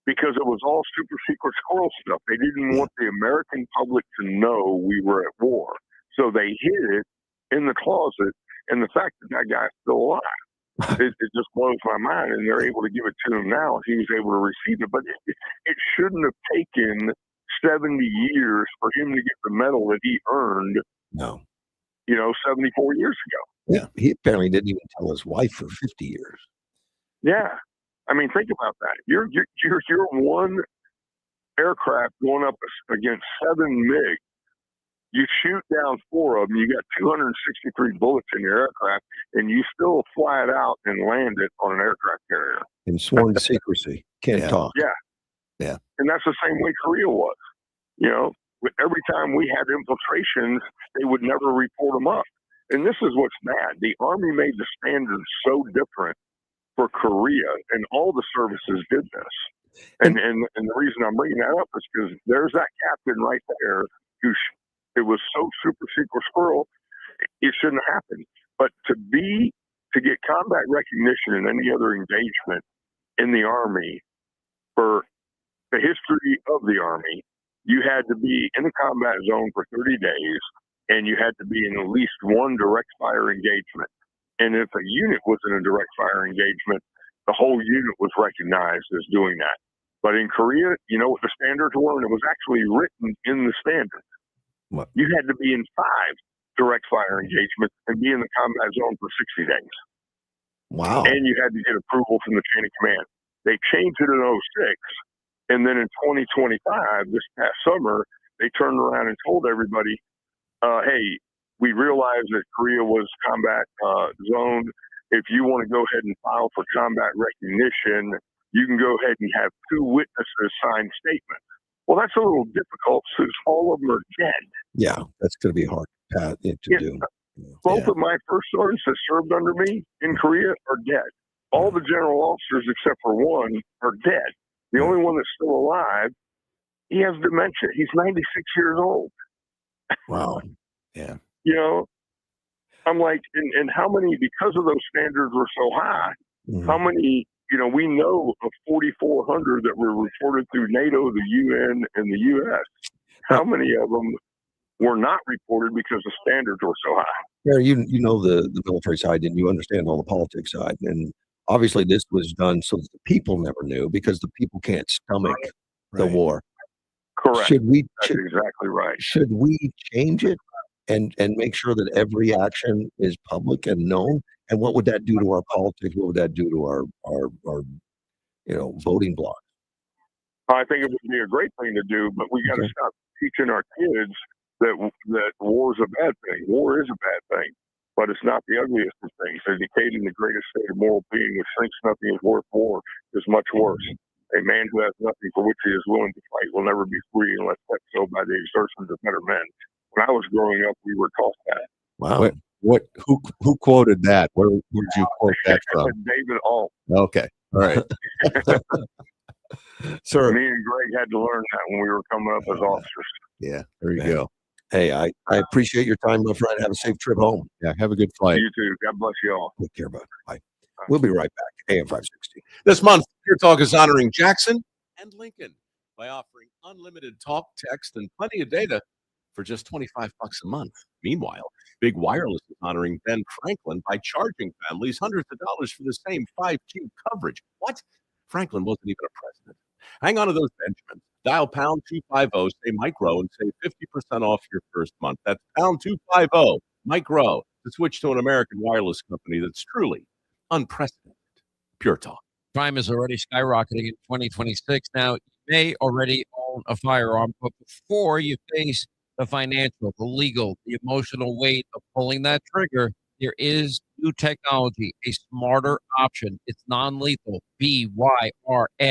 Because it was all super secret squirrel stuff. They didn't want the American public to know we were at war. So they hid it in the closet. And the fact that guy's still alive, it just blows my mind. And they're able to give it to him now. He was able to receive it. But it shouldn't have taken 70 years for him to get the medal that he earned. No. 74 years ago. Yeah. He apparently didn't even tell his wife for 50 years. Yeah. I mean, think about that. You're one aircraft going up against 7 MiG. You shoot down 4 of them. You got 263 bullets in your aircraft, and you still fly it out and land it on an aircraft carrier. And sworn to secrecy. Can't talk. Yeah. And that's the same way Korea was. You know, every time we had infiltrations, they would never report them up. And this is what's bad. The Army made the standards so different for Korea, and all the services did this. And the reason I'm bringing that up is because there's that captain right there who it was so super secret squirrel, it shouldn't have happened. But to get combat recognition in any other engagement in the Army, for the history of the Army, you had to be in a combat zone for 30 days, and you had to be in at least one direct fire engagement. And if a unit was in a direct fire engagement, the whole unit was recognized as doing that. But in Korea, you know what the standards were? And it was actually written in the standards. What? You had to be in 5 direct fire engagements and be in the combat zone for 60 days. Wow. And you had to get approval from the chain of command. They changed it in 06. And then in 2025, this past summer, they turned around and told everybody, hey, we realize that Korea was combat zone. If you want to go ahead and file for combat recognition, you can go ahead and have 2 witnesses sign statements. Well, that's a little difficult since all of them are dead. Yeah, that's going to be hard to do. Both of my first sergeants that served under me in Korea are dead. All the general officers except for one are dead. The only one that's still alive, he has dementia. He's 96 years old. Wow. Yeah. You know, I'm like, and how many, because of those standards were so high, how many, you know, we know of 4,400 that were reported through NATO, the UN, and the U.S. How many of them were not reported because the standards were so high? Yeah, you know the military side, and you understand all the politics side. And obviously this was done so that the people never knew, because the people can't stomach the war. Correct. That's Should, exactly right. Should we change it and make sure that every action is public and known? And what would that do to our politics? What would that do to our voting bloc? I think it would be a great thing to do, but we got to stop teaching our kids that war is a bad thing. War is a bad thing, but it's not the ugliest of things. Educating the greatest state of moral being, which thinks nothing is worth war, is much worse. A man who has nothing for which he is willing to fight will never be free unless kept so by the exertions of better men. When I was growing up, we were taught that. Wow. Who quoted that? Where did you quote that from? David Alt. Okay. All right. Sir, me and Greg had to learn that when we were coming up as officers. Yeah, there you go. Hey, I appreciate your time, my friend. Have a safe trip home. Yeah, have a good flight. You too. God bless you all. Take care, bud. Bye. We'll be right back. AM 560. This month, Pure Talk is honoring Jackson and Lincoln by offering unlimited talk, text, and plenty of data for just $25 a month. Meanwhile, Big Wireless is honoring Ben Franklin by charging families hundreds of dollars for the same 5G coverage. What? Franklin wasn't even a president. Hang on to those Benjamins. Dial pound 250, say micro, and save 50% off your first month. That's pound 250, micro, to switch to an American wireless company that's truly unprecedented. Pure Talk. Crime is already skyrocketing in 2026. Now, you may already own a firearm, but before you face the financial, the legal, the emotional weight of pulling that trigger, there is new technology, a smarter option. It's non-lethal. BYRN.com.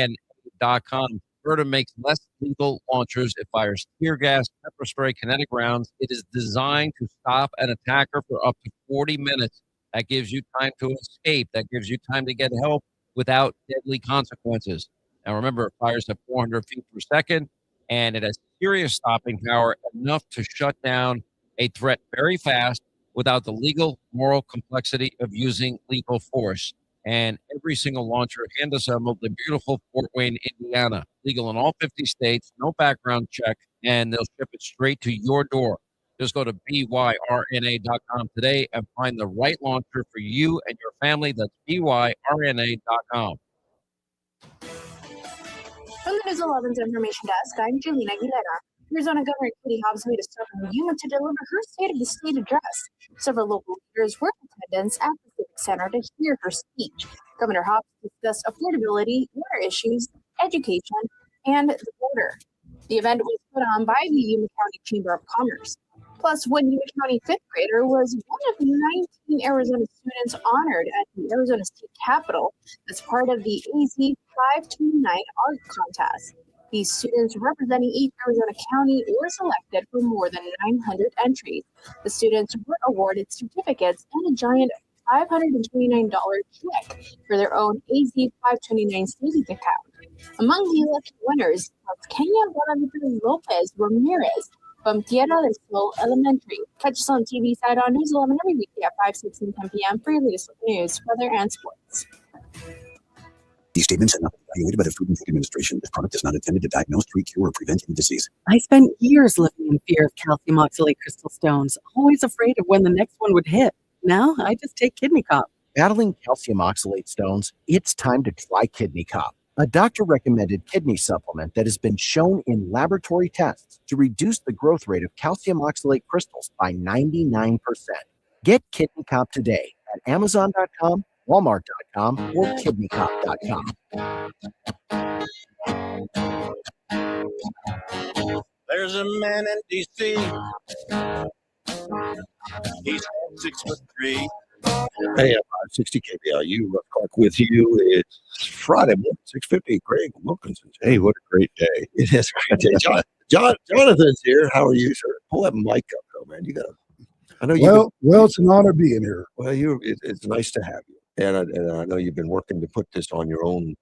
Berta makes less lethal launchers. It fires tear gas, pepper spray, kinetic rounds. It is designed to stop an attacker for up to 40 minutes. That gives you time to escape. That gives you time to get help without deadly consequences. Now, remember, it fires at 400 feet per second, and it has serious stopping power, enough to shut down a threat very fast without the legal, moral complexity of using lethal force. And every single launcher hand-assembled in beautiful Fort Wayne, Indiana. Legal in all 50 states, no background check, and they'll ship it straight to your door. Just go to BYRNA.com today and find the right launcher for you and your family. That's BYRNA.com. From the News 11's information desk, I'm Julina Aguilera. Arizona Governor Katie Hobbs made a stop in Yuma to deliver her State of the State address. Several local leaders were in attendance at the Civic Center to hear her speech. Governor Hobbs discussed affordability, water issues, education, and the border. The event was put on by the Yuma County Chamber of Commerce. Plus, one Yuma County fifth grader was one of 19 Arizona students honored at the Arizona State Capitol as part of the AZ 529 art contest. These students representing each Arizona county were selected for more than 900 entries. The students were awarded certificates and a giant $529 check for their own AZ 529 savings account. Among the lucky winners was Kenya Guadalupe Lopez Ramirez from Tierra del Sol Elementary. Catch us on TV side on News 11 every weekday at 5, 6, and 10 p.m. for your latest news, weather, and sports. These statements are not evaluated by the Food and Drug Administration. This product is not intended to diagnose, treat, cure, or prevent any disease. I spent years living in fear of calcium oxalate crystal stones, always afraid of when the next one would hit. Now I just take Kidney Cop. Battling calcium oxalate stones? It's time to try Kidney Cop, a doctor-recommended kidney supplement that has been shown in laboratory tests to reduce the growth rate of calcium oxalate crystals by 99%. Get Kidney Cop today at Amazon.com, Walmart.com, or KidneyCop.com. There's a man in D.C. He's 6'3". Hey, 60 KBLU, Russ Clark with you. It's Friday morning, 6:50. Greg Wilkinson. Hey, what a great day. It is a great day. Jonathan's here. How are you, sir? Pull that mic up, though, man. You got to. I know you. Well, it's an honor being here. Well, it's nice to have you. And I know you've been working to put this on your own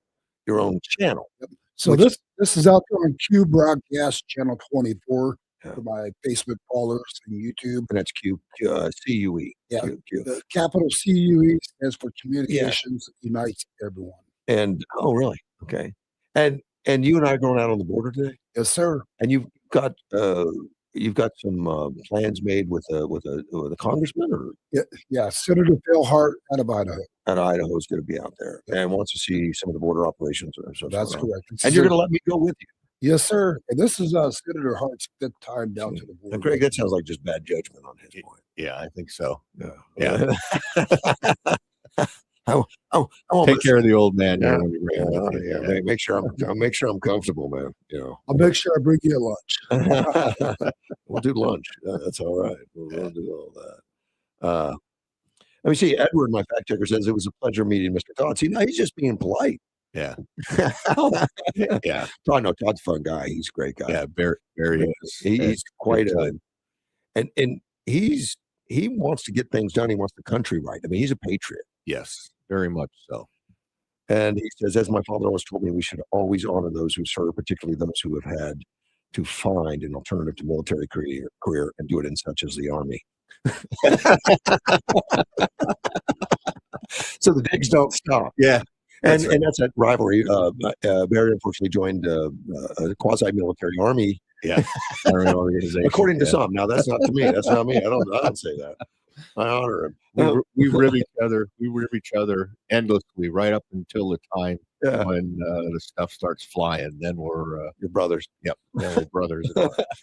channel. So this is out there on Q Broadcast Channel 24 for my Facebook followers and YouTube. And that's CUE. Yeah, Q. the capital CUE stands for Communications Unites Everyone. And oh, really? Okay. And you and I are going out on the border today. Yes, sir. And you've got some plans made with a congressman, or yeah, Senator Phil Hart out of Idaho. Out of Idaho is going to be out there and wants to see some of the border operations. That's correct. And you're going to let me go with you. Yes, sir. And this is Senator Hart's fifth time down to the border. And Greg, that sounds like just bad judgment on his point. Yeah, I think so. Yeah. I Take care of the old man. Make sure I'm comfortable, man. I'll make sure I bring you a lunch. We'll do lunch. That's all right. We'll do all that. Let me see. Edward, my fact checker, says it was a pleasure meeting Mr. Todd. See, now he's just being polite. Yeah. Yeah. Todd, no, Todd's a fun guy. He's a great guy. Yeah, very is. He's quite and he wants to get things done. He wants the country right. I mean, he's a patriot. Yes, very much so. And he says, as my father always told me, we should always honor those who serve, particularly those who have had to find an alternative to military career and do it in such as the Army. So the digs don't stop. Yeah. And that's that rivalry. Barry unfortunately joined a quasi-military army. Yeah. Organization. According to some. Now that's not to me. That's not me. I don't say that. I honor him. We rib each other endlessly right up until the time when the stuff starts flying. Then we're your brothers. Yep. Then we're brothers.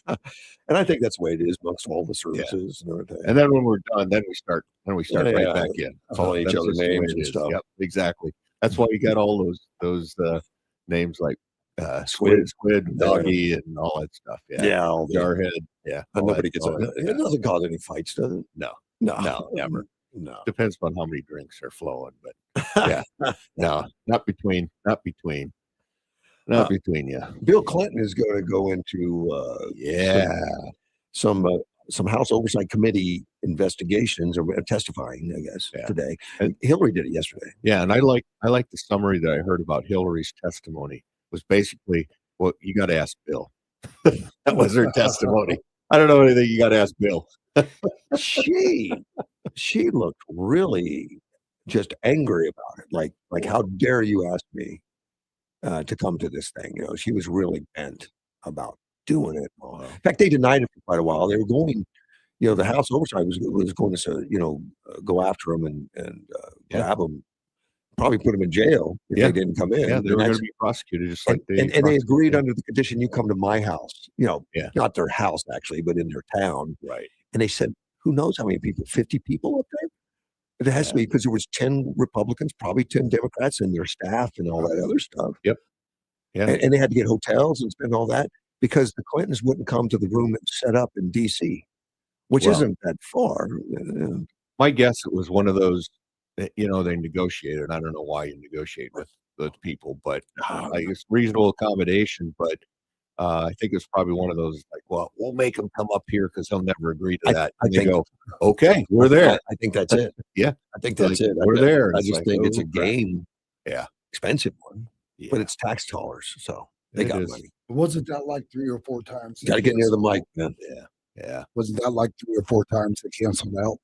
And I think that's the way it is amongst all the services and everything. And then when we're done, then we start right back in. Calling each other names and stuff. Yep, exactly. That's why you got all those names like Squid, and Doggy, and all that stuff. Yeah, Jarhead. Yeah, and nobody gets on. It doesn't cause any fights, does it? No, never. No. Depends on how many drinks are flowing, but yeah, no, not between you. Bill Clinton is going to go into some House Oversight Committee investigations or testifying, I guess, today. And Hillary did it yesterday. Yeah, and I like the summary that I heard about Hillary's testimony was basically, well, you got to ask Bill. That was her testimony. I don't know anything. You got to ask Bill. She looked really just angry about it. Like how dare you ask me to come to this thing? She was really bent about doing it. In fact, they denied it for quite a while. They were going, the House Oversight was going to, go after them and grab them, probably put them in jail if they didn't come in. Yeah, they were going to be prosecuted just like and they agreed under the condition you come to my house. Not their house actually, but in their town. Right. And they said, who knows how many people? 50 people up there. It has to be because there was 10 Republicans, probably 10 Democrats and their staff and all that other stuff. Yep. Yeah. And they had to get hotels and spend all that because the Clintons wouldn't come to the room that was set up in D.C., which Well, isn't that far. My guess it was one of those that, they negotiated. I don't know why you negotiate with those people, but I guess reasonable accommodation. But I think it's probably one of those like, well, we'll make them come up here because they'll never agree to that. I And they think- go, okay, we're there. I think that's it. Yeah, I think Like, that's it. we're there. I It's just like, think it's oh, a crap. game, Yeah, expensive one, yeah. but it's tax dollars, so they It got is. money. Wasn't that like 3 or 4 times? Got to get near the mic, man. Yeah. Wasn't that like 3 or 4 times they canceled out?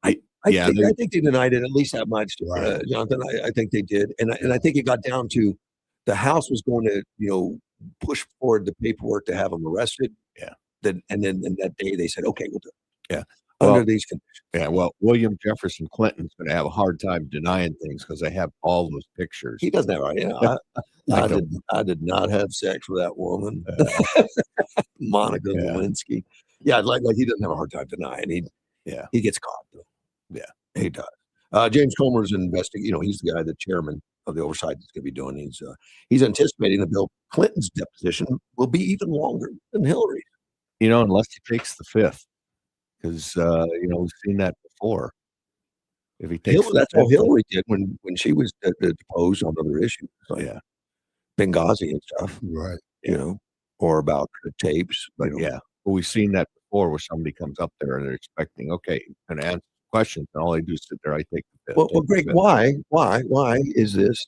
I think they denied it at least that much, Right. Jonathan. I think they did, and I think it got down to the House was going to push forward the paperwork to have them arrested. Yeah. Then that day they said, okay, we'll do it. Yeah. Under Well, these conditions. Yeah, well, William Jefferson Clinton's going to have a hard time denying things because they have all those pictures. He doesn't have right. I did not have sex with that woman, Monica Lewinsky. Yeah, like he doesn't have a hard time denying. He gets caught though. Yeah, he does. James Comer's investigating. He's the guy, the chairman of the oversight that's going to be doing. He's anticipating that Bill Clinton's deposition will be even longer than Hillary's. Unless he takes the fifth, because we've seen that before. If he takes, That's all Hillary did when she was deposed on other issues, like Benghazi and stuff, right? Or about the tapes. But but we've seen that before, where somebody comes up there and they're expecting, okay, going to answer questions, and all they do is sit there. I take the fifth. Well, Greg, why is this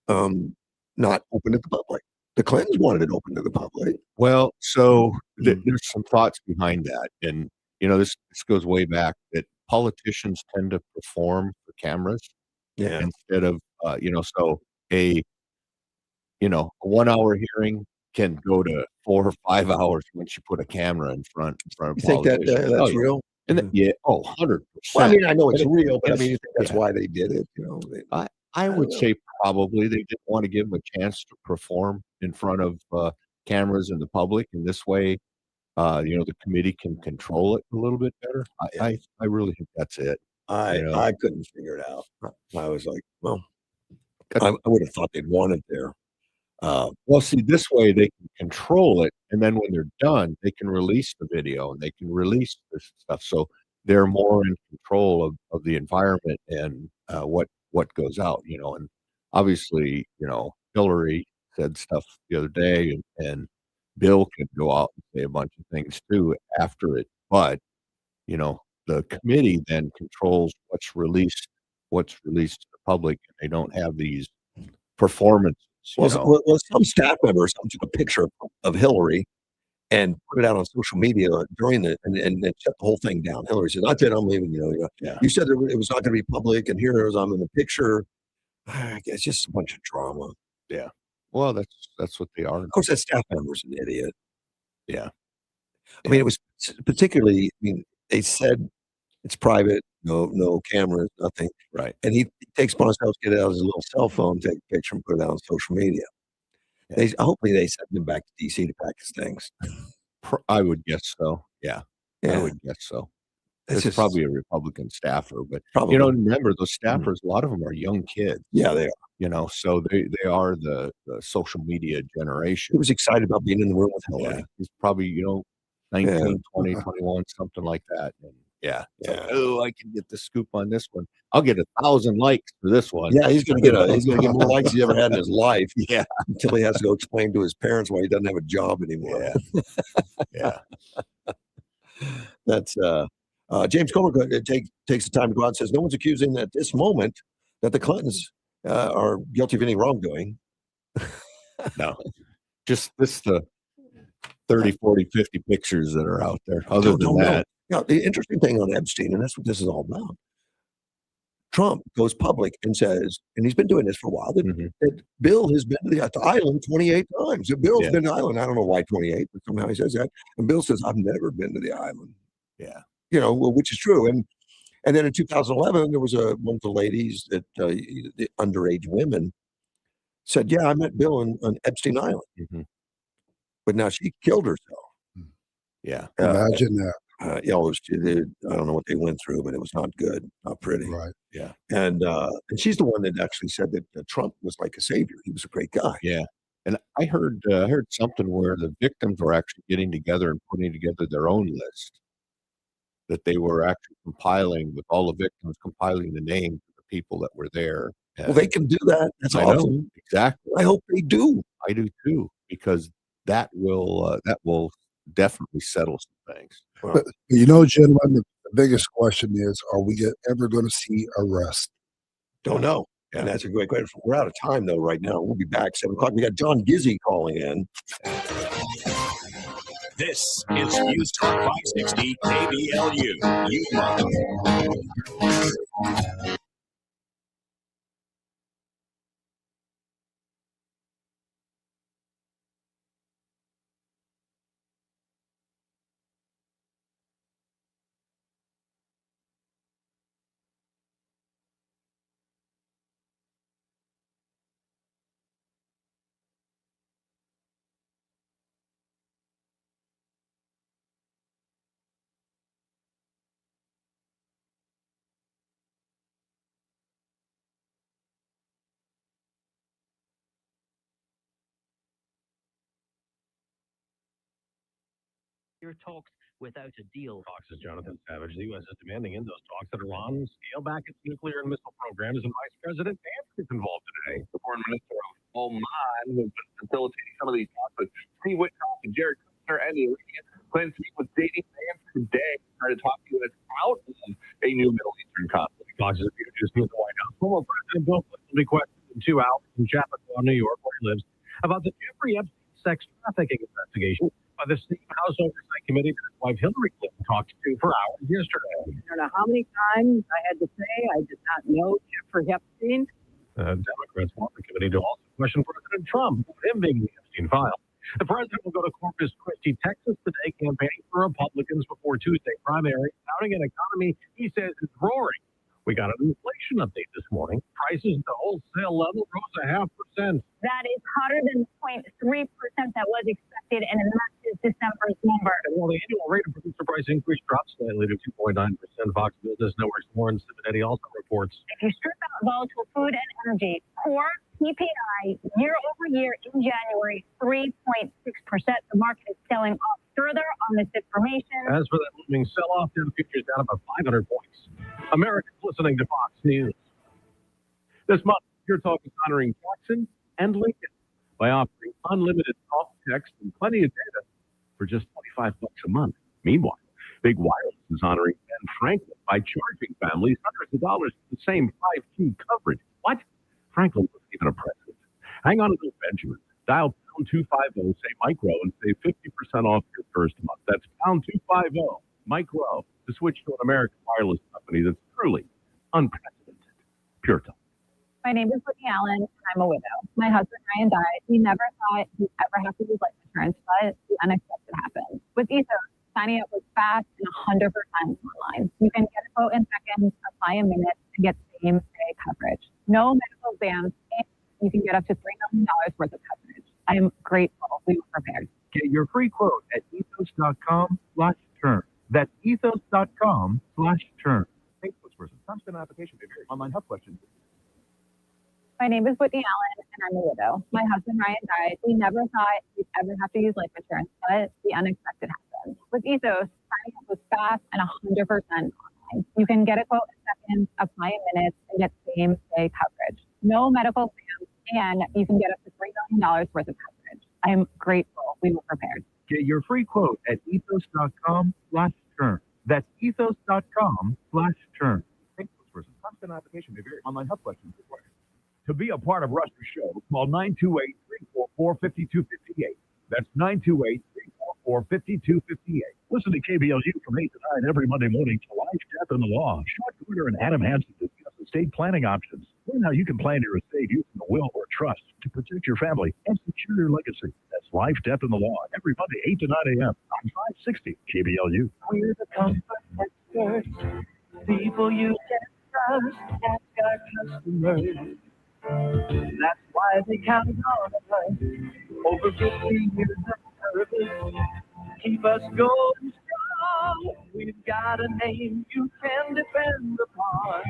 not open to the public? The Clintons wanted it open to the public. Well, so there's some thoughts behind that, and this goes way back that politicians tend to perform for cameras, instead of so a 1 hour hearing can go to 4 or 5 hours once you put a camera in front of You think that politicians. that's real? And 100%. Well, I mean, I know it's real, but I mean, you think that's Yeah. why they did it? I would say probably they didn't want to give them a chance to perform in front of cameras and the public, and this way, the committee can control it a little bit better. I really think that's it. I couldn't figure it out. I was like, well, I would have thought they'd want it there. Well, see, this way they can control it, and then when they're done, they can release the video and they can release this stuff. So they're more in control of the environment and what goes out. And obviously, Hillary said stuff the other day, and Bill could go out and say a bunch of things too after it. But the committee then controls what's released to the public, and they don't have these performances. Well, some staff members took a picture of Hillary and put it out on social media during and shut the whole thing down. Hillary said, "That's it, I'm leaving." You said it was not going to be public, and here I'm in the picture. It's just a bunch of drama. Yeah. Well, that's what they are. Of course, that staff member's an idiot. Yeah. I mean, it was particularly. I mean, they said it's private, no cameras, nothing. Right. And he takes upon himself to get out his little cell phone, take a picture, and put it out on social media. Hopefully they send him back to D.C. to pack his things. I would guess so. Yeah. I would guess so. It's probably a Republican staffer, but Probably. remember those staffers. A lot of them are young kids. Yeah, they are. So they are the social media generation. He was excited about being in the room with Hillary. Yeah. He's probably 19, 20, 21, something like that. And like, oh, I can get the scoop on this one. I'll get 1,000 likes for this one. Yeah, he's gonna get more likes he's ever had in his life. Yeah. Until he has to go explain to his parents why he doesn't have a job anymore. Yeah. That's James Comer takes the time to go out and says no one's accusing at this moment that the Clintons are guilty of any wrongdoing. No. Just the 30, 40, 50 pictures that are out there. Other than that. The interesting thing on Epstein, and that's what this is all about. Trump goes public and says, and he's been doing this for a while, that Bill has been to the island 28 times. That Bill's been to the island. I don't know why 28, but somehow he says that. And Bill says, I've never been to the island. Yeah. Which is true. And then in 2011, there was one of the ladies that the underage women said, yeah, I met Bill on Epstein Island. But now she killed herself. Yeah. Imagine that. I don't know what they went through, but it was not good, not pretty. Right. Yeah. And she's the one that actually said that Trump was like a savior. He was a great guy. Yeah. And I heard something where the victims were actually getting together and putting together their own list, that they were actually compiling with all the victims, compiling the names of the people that were there. Well, they can do that. That's I know, awesome. exactly. I hope they do. I do too, because that will definitely settle some things. But you know, gentlemen, the biggest question is: are we ever going to see arrest? Don't know. And that's a great question. We're out of time though right now. We'll be back 7:00. We got John Gizzy calling in. This is News Talk 560 KBLU. Yuma. Your talks without a deal. Talks is Jonathan Savage. The U.S. is demanding in those talks that Iran scale back its nuclear and missile programs, and Vice President Vance is involved today. The foreign minister of Oman, who's been facilitating some of these talks with Steve Witkoff and Jared Kushner and the Iranian, plans to meet with JD Vance today to try to talk to us out of a new Middle Eastern conflict. Talks is a few days near the White House. Former President Bill Clinton will be questioned in 2 hours in Chappaqua, New York, where he lives, about the Jeffrey Epstein sex trafficking investigation by the same House Oversight Committee that his wife Hillary Clinton talked to for hours yesterday. I don't know how many times I had to say I did not know Jeffrey Epstein. Democrats want the committee to also question President Trump about him being in the Epstein file. The president will go to Corpus Christi, Texas today, campaigning for Republicans before Tuesday primary, touting an economy he says is roaring. We got an inflation update this morning. Prices at the wholesale level rose 0.5%. That is hotter than the 0.3% that was expected in last December's number. Well, the annual rate of producer price increase dropped slightly to 2.9%. Fox Business Network's Warren Simonetti also reports. If you strip out volatile food and energy, core PPI year over year in January, 3.6%. The market is selling off further on this information. As for that looming sell-off, Dow futures down about 500 points. Americans listening to Fox News. This month, Your Talk is honoring Jackson and Lincoln by offering unlimited talk, text, and plenty of data for just $25 a month. Meanwhile, Big Wireless is honoring Ben Franklin by charging families hundreds of dollars for the same 5G coverage. What? Franklin was even a president. Hang on to those Benjamins. Dial pound 250, say micro, and save 50% off your first month. That's pound 250, micro, to switch to an American wireless company that's truly unprecedented. Pure Talk. My name is Whitney Allen, and I'm a widow. My husband, Ryan, died. We never thought he'd ever have to use life insurance, but the unexpected happened. With Ethos, signing up was fast and 100% online. You can get a quote in seconds, apply in minutes, and get same-day coverage. No medical exams, and you can get up to $3 million worth of coverage. I am grateful we were prepared. Get your free quote at ethos.com/term. That's ethos.com/term. Thanks, spokesperson. Terms and application may vary. Online health questions. My name is Whitney Allen, and I'm a widow. My husband, Ryan, died. We never thought we'd ever have to use life insurance, but the unexpected happened. With Ethos, signing up was fast and 100% online. You can get a quote in seconds, apply in minutes, and get same-day coverage. No medical exams, and you can get up to $3 million worth of coverage. I am grateful we were prepared. Get your free quote at ethos.com/term. That's ethos.com/term. Thanks, spokesperson. Terms and application may vary. Online health questions required. To be a part of Russ's show, call 928-344-5258. That's 928-344-5258. Listen to KBLU from 8 to 9 every Monday morning to Life, Death, and the Law. Sean Carter and Adam Hansen discuss estate planning options. Learn how you can plan your estate using a will or trust to protect your family and secure your legacy. That's Life, Death, and the Law every Monday, 8 to 9 a.m. on 560 KBLU. We're the comfort experts, people you can trust, and our customers. That's why they count on us. Over 50 years of service, keep us going strong. We've got a name you can depend upon.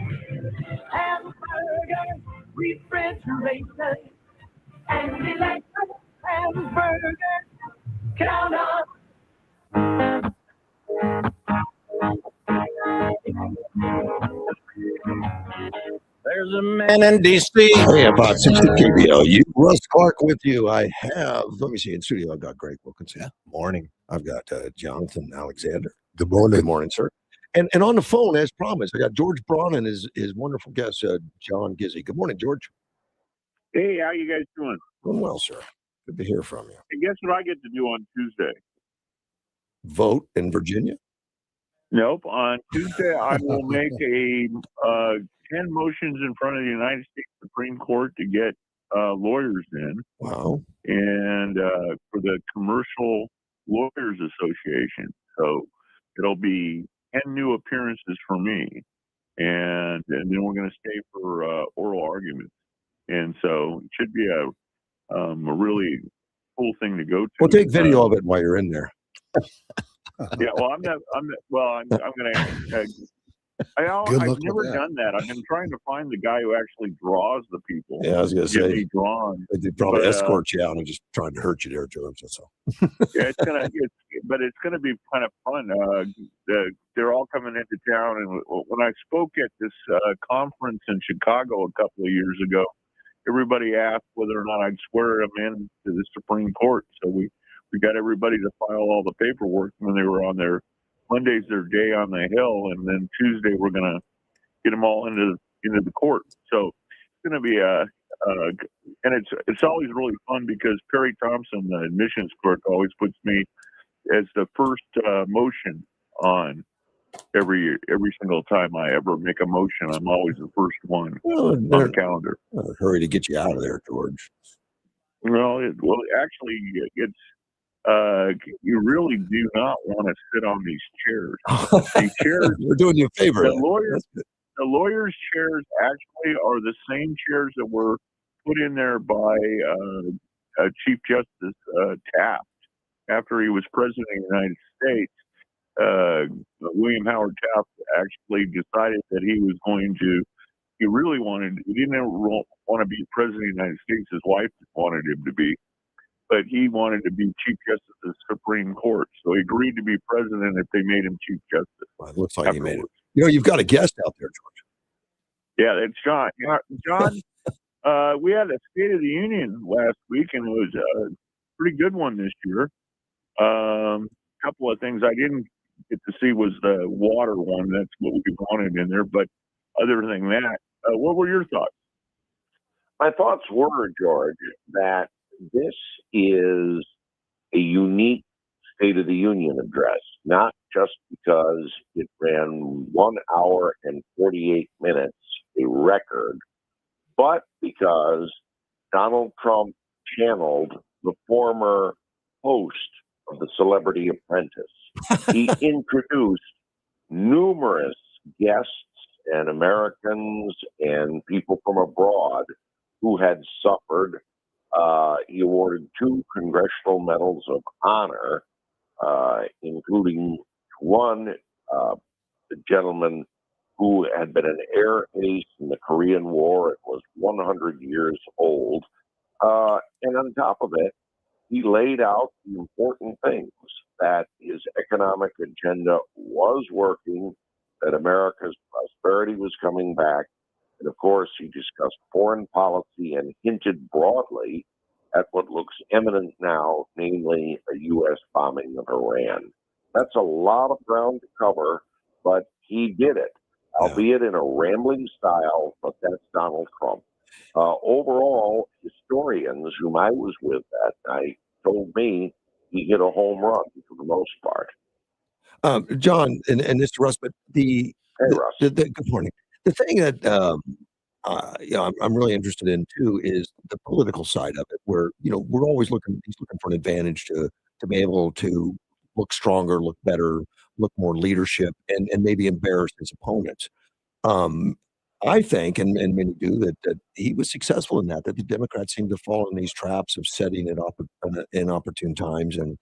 Hamburger, refrigeration, and electric hamburger. Count on. There's a man in D.C. Hey, about 60 KBLU. Russ Clark with you. I have, let me see, in studio, I've got Greg Wilkinson. Yeah, morning. I've got Jonathan Alexander. Good morning. Good morning, sir. And on the phone, as promised, I got George Braun and his wonderful guest, John Gizzy. Good morning, George. Hey, how you guys doing? Doing well, sir. Good to hear from you. And guess what I get to do on Tuesday? Vote in Virginia? Nope. On Tuesday, I will make 10 motions in front of the United States Supreme Court to get lawyers in. Wow. And for the Commercial Lawyers Association. So it'll be 10 new appearances for me. And then we're going to stay for oral arguments. And so it should be a really cool thing to go to. Well, take video of it while you're in there. Yeah, well, I'm going to. I've never done that. I've been trying to find the guy who actually draws the people. Yeah, I was going to say. Me drawn. They'd probably escort you out and just trying to hurt you there, George. That's all. Yeah, it's gonna be kind of fun. They're all coming into town, and when I spoke at this conference in Chicago a couple of years ago, everybody asked whether or not I'd swear them in to the Supreme Court. So we got everybody to file all the paperwork when they were on their Monday's their day on the Hill, and then Tuesday we're gonna get them all into the court. So it's gonna be and it's always really fun because Perry Thompson, the admissions clerk, always puts me as the first motion on every single time I ever make a motion. I'm always the first one on the calendar. Hurry to get you out of there, George. Well, actually, it's you really do not want to sit on these chairs. These chairs, we're doing you a favor. The lawyers' chairs actually are the same chairs that were put in there by Chief Justice Taft after he was president of the United States. William Howard Taft actually decided that he didn't want to be president of the United States. His wife wanted him to be, but he wanted to be Chief Justice of the Supreme Court. So he agreed to be president if they made him Chief Justice. Well, it looks like he made it. You know, you've got a guest out there, George. Yeah, it's John. John, we had a State of the Union last week, and it was a pretty good one this year. A couple of things I didn't get to see was the water one. That's what we wanted in there. But other than that, what were your thoughts? My thoughts were, George, that this is a unique State of the Union address, not just because it ran 1 hour and 48 minutes, a record, but because Donald Trump channeled the former host of the Celebrity Apprentice. He introduced numerous guests and Americans and people from abroad who had suffered. He awarded 2 Congressional Medals of Honor, including one, the gentleman who had been an air ace in the Korean War. It was 100 years old. And on top of it, he laid out the important things, that his economic agenda was working, that America's prosperity was coming back. And of course, he discussed foreign policy and hinted broadly at what looks imminent now, namely a U.S. bombing of Iran. That's a lot of ground to cover, but he did it, albeit in a rambling style, but that's Donald Trump. Overall, historians whom I was with that night told me he hit a home run for the most part. John, and this is Russ, but Russ. Good morning. The thing that I'm really interested in too is the political side of it, where we're always he's looking for an advantage to be able to look stronger, look better, look more leadership, and maybe embarrass his opponents. I think, and many do, that he was successful in that the Democrats seem to fall in these traps of setting it up in opportune times. And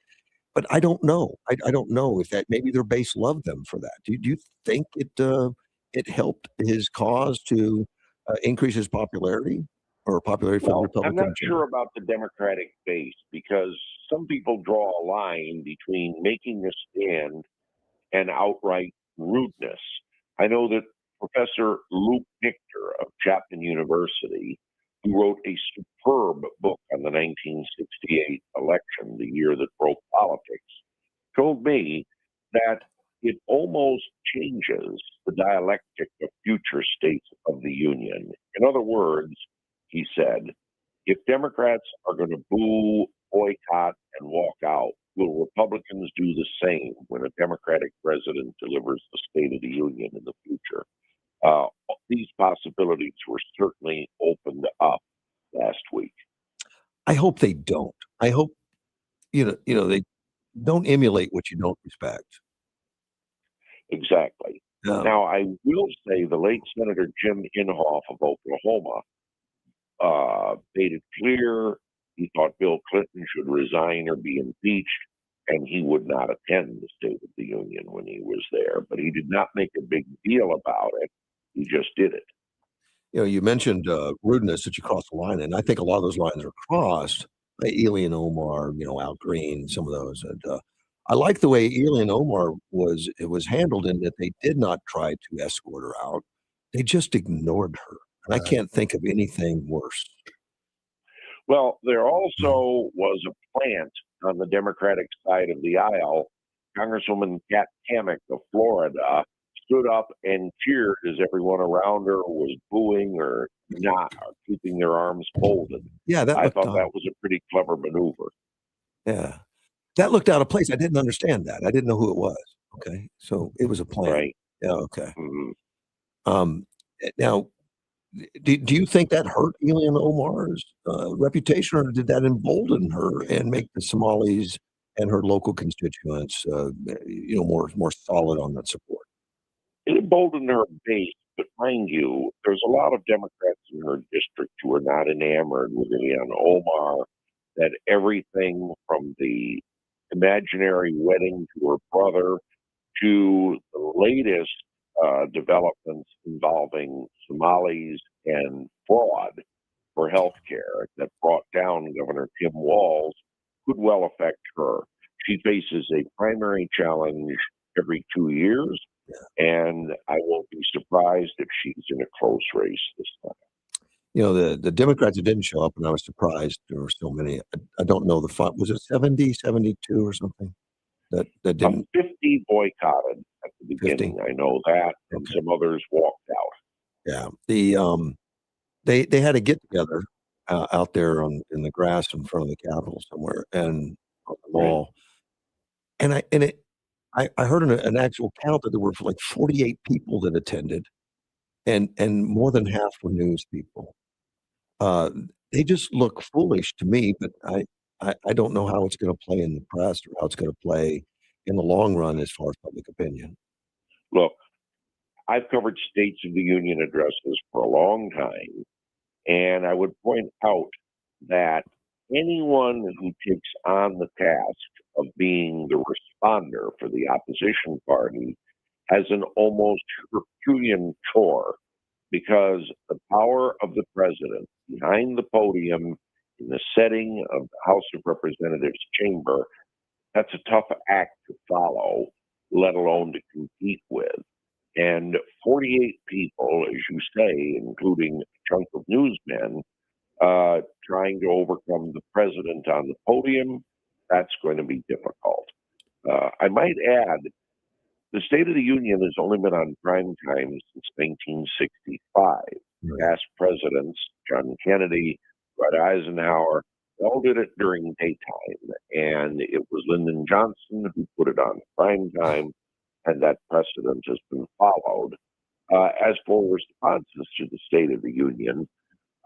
but I don't know. I don't know if that maybe their base loved them for that. Do you think it helped his cause to increase his popularity or popularity for the Well, I'm not Republican sure Chamber? about the Democratic base because some people draw a line between making a stand and outright rudeness. I know that Professor Luke Nichter of Chapman University, who wrote a superb book on the 1968 election, the year that broke politics, told me that it almost changes the dialectic of future states of the Union. In other words, he said, if Democrats are going to boo, boycott, and walk out, will Republicans do the same when a Democratic president delivers the State of the Union in the future? Uh, these possibilities were certainly opened up last week. I hope they don't. I hope they don't emulate what you don't respect. Exactly. No. Now, I will say the late Senator Jim Inhofe of Oklahoma made it clear he thought Bill Clinton should resign or be impeached, and he would not attend the State of the Union when he was there. But he did not make a big deal about it. He just did it. You mentioned rudeness that you crossed the line, and I think a lot of those lines are crossed by Ely and Omar, Al Green, some of those. And I like the way Ely and Omar was handled in that they did not try to escort her out; they just ignored her. And I can't think of anything worse. Well, there also was a plant on the Democratic side of the aisle. Congresswoman Kat Hammock of Florida stood up and cheered as everyone around her was booing or not, or keeping their arms folded. Yeah, I thought that was a pretty clever maneuver. Yeah, that looked out of place. I didn't understand that. I didn't know who it was. Okay, so it was a plan. Right. Yeah. Okay. Mm-hmm. Now, do you think that hurt Elian Omar's reputation, or did that embolden her and make the Somalis and her local constituents, more solid on that support? It emboldened her base, but mind you, there's a lot of Democrats in her district who are not enamored with Ilhan Omar. That everything from the imaginary wedding to her brother to the latest developments involving Somalis and fraud for health care that brought down Governor Tim Walz could well affect her. She faces a primary challenge every 2 years, and I won't be surprised if she's in a close race this time. The Democrats that didn't show up, and I was surprised there were so many. I don't know the font. Was it 70, 72 or something that didn't? 50 boycotted at the beginning. 50? I know that, and some others walked out. Yeah. They had a get together out there in the grass in front of the Capitol somewhere and on the mall. And I heard an actual count that there were like 48 people that attended, and more than half were news people. They just look foolish to me, but I don't know how it's going to play in the press or how it's going to play in the long run as far as public opinion. Look, I've covered States of the Union addresses for a long time, and I would point out that anyone who takes on the task of being the responder for the opposition party has an almost Herculean chore because the power of the president behind the podium in the setting of the House of Representatives chamber, that's a tough act to follow, let alone to compete with. And 48 people, as you say, including a chunk of newsmen, trying to overcome the president on the podium, that's going to be difficult. I might add, the State of the Union has only been on prime time since 1965. Past presidents, John Kennedy, Dwight Eisenhower, they all did it during daytime. And it was Lyndon Johnson who put it on prime time, and that precedent has been followed. As for responses to the State of the Union,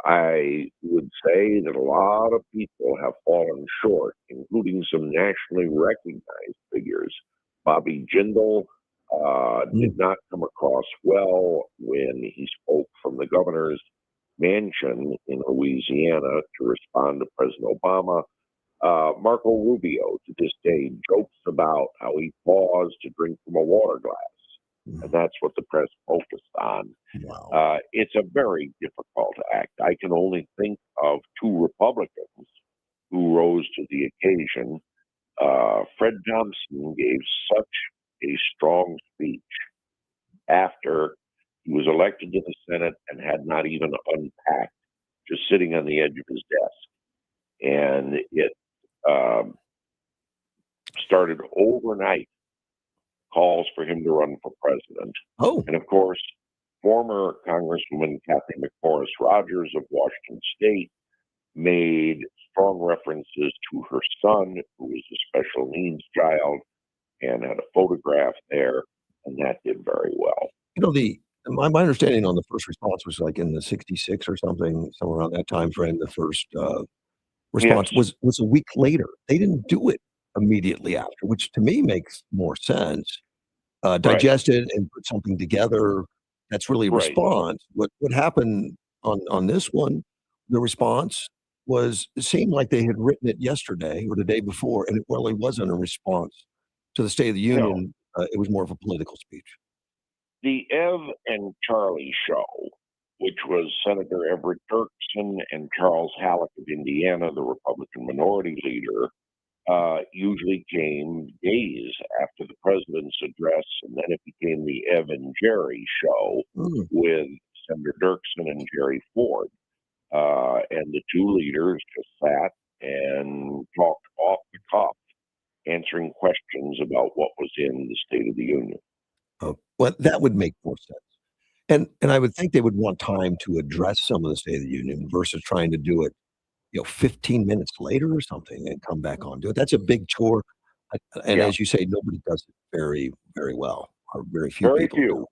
I would say that a lot of people have fallen short, including some nationally recognized figures. Bobby Jindal did not come across well when he spoke from the governor's mansion in Louisiana to respond to President Obama. Marco Rubio to this day jokes about how he paused to drink from a water glass, and that's what the press focused on. Wow. It's a very difficult act. I can only think of two Republicans who rose to the occasion. Fred Thompson gave such a strong speech after he was elected to the Senate and had not even unpacked, just sitting on the edge of his desk. And it started overnight calls for him to run for president. Oh. And of course, former Congresswoman Kathy McMorris Rogers of Washington State made strong references to her son, who was a special needs child, and had a photograph there, and that did very well. You know, my understanding on the first response was like in the 66 or something, somewhere around that time frame. The first response was a week later. They didn't do it immediately after, which to me makes more sense. Digest it and put something together that's really a response. What happened on this one, the response was, it seemed like they had written it yesterday or the day before, and it really wasn't a response to the State of the Union. It was more of a political speech. The Ev and Charlie show, which was Senator Everett Dirksen and Charles Halleck of Indiana, the Republican minority leader, usually came days after the president's address, and then it became the Ev and Jerry show with Senator Dirksen and Jerry Ford. And the two leaders just sat and talked off the cuff, answering questions about what was in the State of the Union. Oh, well, that would make more sense. And I would think they would want time to address some of the State of the Union versus trying to do it, 15 minutes later or something and come back on to it. That's a big chore. And as you say, nobody does it very, very well, or very few people do.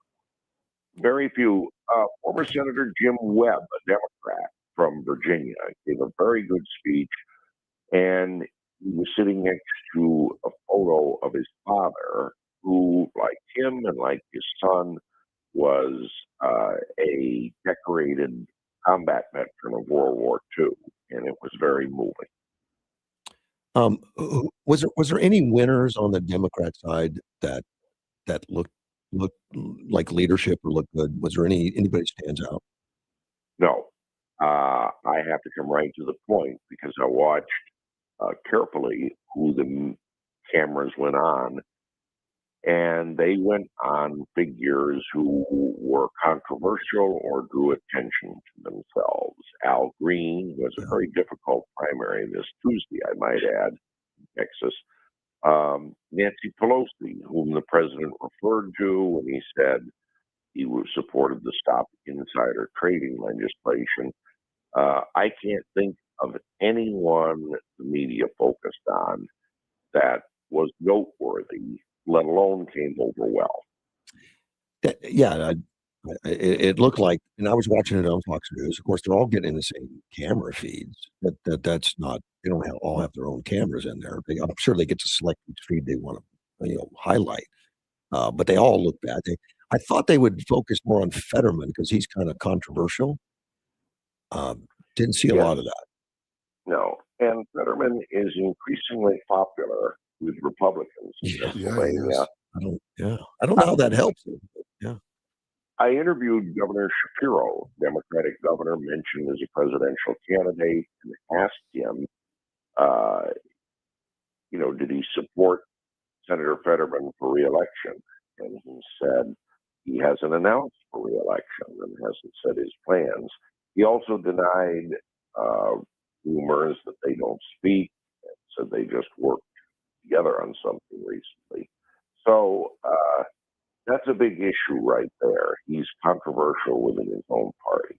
Very few. Former Senator Jim Webb, a Democrat from Virginia, gave a very good speech, and he was sitting next to a photo of his father, who, like him and like his son, was a decorated combat veteran of World War II, and it was very moving. Was there any winners on the Democrat side that looked like leadership or looked good? Was there anybody stands out? No, I have to come right to the point because I watched carefully who the cameras went on, and they went on figures who were controversial or drew attention to themselves. Al Green was a very difficult primary this Tuesday, I might add, in Texas. Nancy Pelosi, whom the president referred to when he said he supported the Stop Insider Trading legislation. I can't think of anyone the media focused on that was noteworthy, let alone came over well. It looked like, and I was watching it on Fox News. Of course, they're all getting the same camera feeds. That's not. They don't all have their own cameras in there. I'm sure they get to select which feed they want to, highlight. But they all look bad. I thought they would focus more on Fetterman because he's kind of controversial. Didn't see a lot of that. No, and Fetterman is increasingly popular with Republicans in Pennsylvania. I don't know how that helps him. Yeah. I interviewed Governor Shapiro, Democratic governor, mentioned as a presidential candidate, and asked him, did he support Senator Fetterman for re-election? And he said he hasn't announced for re-election and hasn't said his plans. He also denied rumors that they don't speak, and said they just worked together on something recently. So that's a big issue right there. He's controversial within his own party.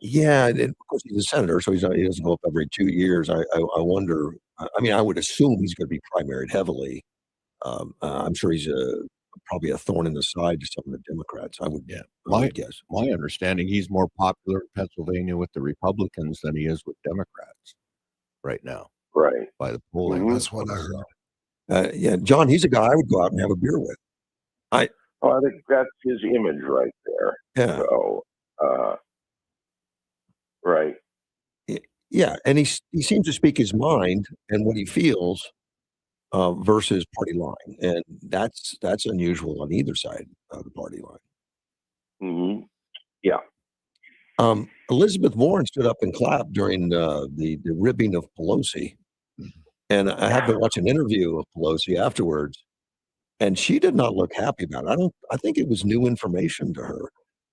Yeah, and of course he's a senator, so he doesn't go up every 2 years. I wonder. I mean, I would assume he's going to be primaried heavily. I'm sure he's probably a thorn in the side to some of the Democrats. I would guess. My understanding, he's more popular in Pennsylvania with the Republicans than he is with Democrats right now. Right. By the polling. That's what I heard. Yeah, John, he's a guy I would go out and have a beer with. I think that's his image right there. Yeah. So, right. Yeah, and he seems to speak his mind and what he feels versus party line, and that's unusual on either side of the party line. Hmm. Yeah. Elizabeth Warren stood up and clapped during the ribbing of Pelosi, and I have been watching an interview of Pelosi afterwards, and she did not look happy about it. I think it was new information to her,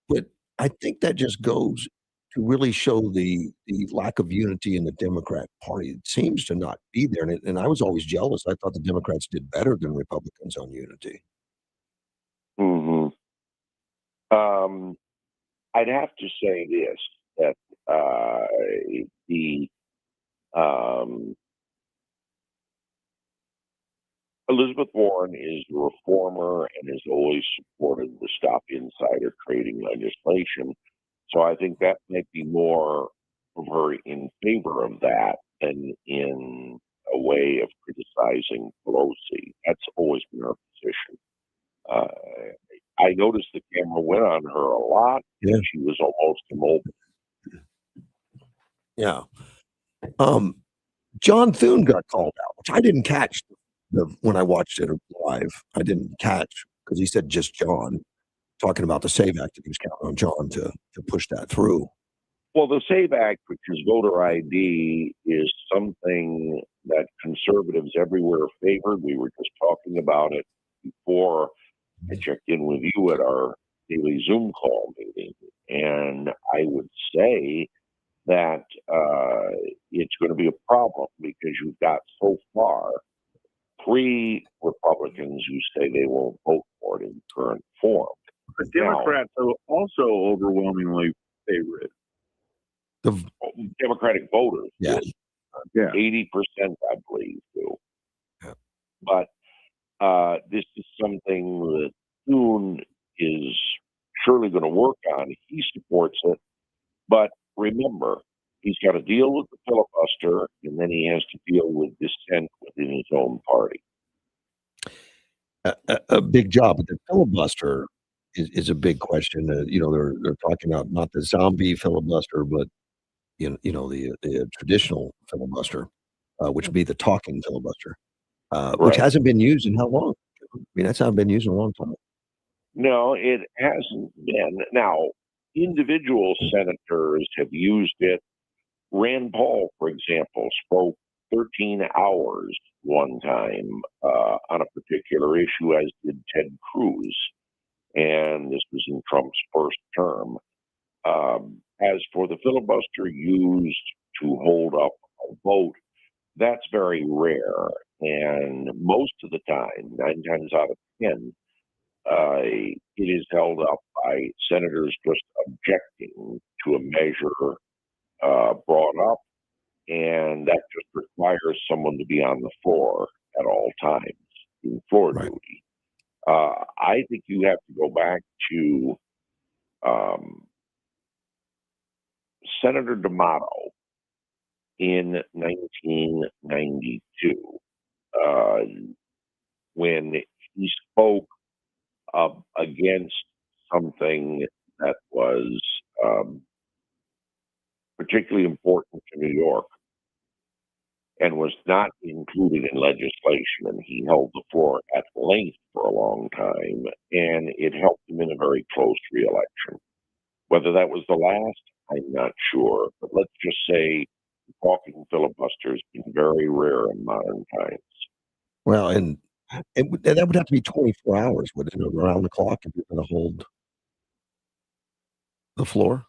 but I think that just goes to really show the lack of unity in the Democrat Party. It seems to not be there, and I was always jealous. I thought the Democrats did better than Republicans on unity. Hmm. I'd have to say this, that the Elizabeth Warren is a reformer and has always supported the Stop Insider Trading legislation. So I think that might be more of her in favor of that than in a way of criticizing Pelosi. That's always been her position. I noticed the camera went on her a lot, Yeah. and she was almost immobile. Yeah. John Thune got called out, which I didn't catch when I watched it live. I didn't catch because he said just John, talking about the SAVE Act, and he was counting on John to push that through. Well, the SAVE Act, which is voter ID, is something that conservatives everywhere favored. We were just talking about it before I checked in with you at our daily Zoom call meeting. And I would say that it's going to be a problem because you've got so far 3 Republicans who say they won't vote for it in current form. The Democrats are also overwhelmingly favor it. The Democratic voters, yeah, Yeah. 80%, I believe, do. Yeah. But this is something that Thune is surely going to work on. He supports it, but remember, he's got to deal with the filibuster, and then he has to deal with dissent within his own party. a big job, but the filibuster is a big question. They're talking about not the zombie filibuster, but the traditional filibuster, which would be the talking filibuster, which Right. hasn't been used in how long? I mean, that's not been used in a long time. No, it hasn't been. Now, individual senators have used it. Rand Paul, for example, spoke 13 hours one time on a particular issue, as did Ted Cruz. And this was in Trump's first term. As for the filibuster used to hold up a vote, that's very rare. And most of the time, 9 times out of 10, it is held up by senators just objecting to a measure brought up, and that just requires someone to be on the floor at all times in floor duty. I think you have to go back to Senator D'Amato in 1992 when he spoke against something that was particularly important to New York and was not included in legislation. And he held the floor at length for a long time, and it helped him in a very close reelection. Whether that was the last, I'm not sure. But let's just say the talking filibuster has been very rare in modern times. Well, and that would have to be 24 hours, would it? Around the clock if you're going to hold the floor.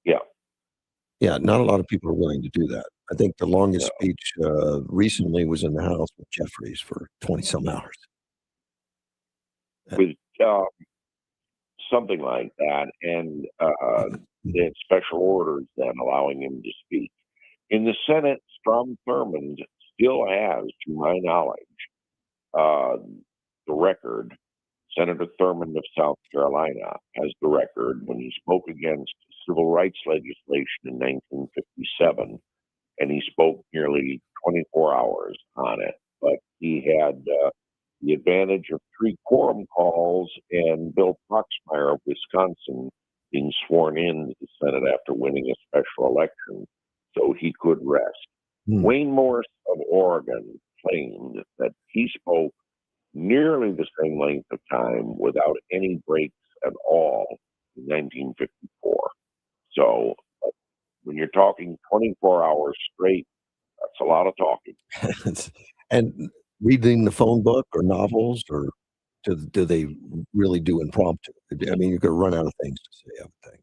Yeah. Yeah, not a lot of people are willing to do that. I think the longest speech recently was in the House with Jeffries for 20 some hours. With something like that, and they had special orders then allowing him to speak. In the Senate, Strom Thurmond still has, to my knowledge, the record. Senator Thurmond of South Carolina has the record when he spoke against civil rights legislation in 1957, and he spoke nearly 24 hours on it. But he had the advantage of 3 quorum calls and Bill Proxmire of Wisconsin being sworn in to the Senate after winning a special election so he could rest. Wayne Morse of Oregon claimed that he spoke nearly the same length of time without any breaks at all in 1954. So when you're talking 24 hours straight, that's a lot of talking. And reading the phone book or novels, or do they really do impromptu? I mean, you could run out of things to say, I would think.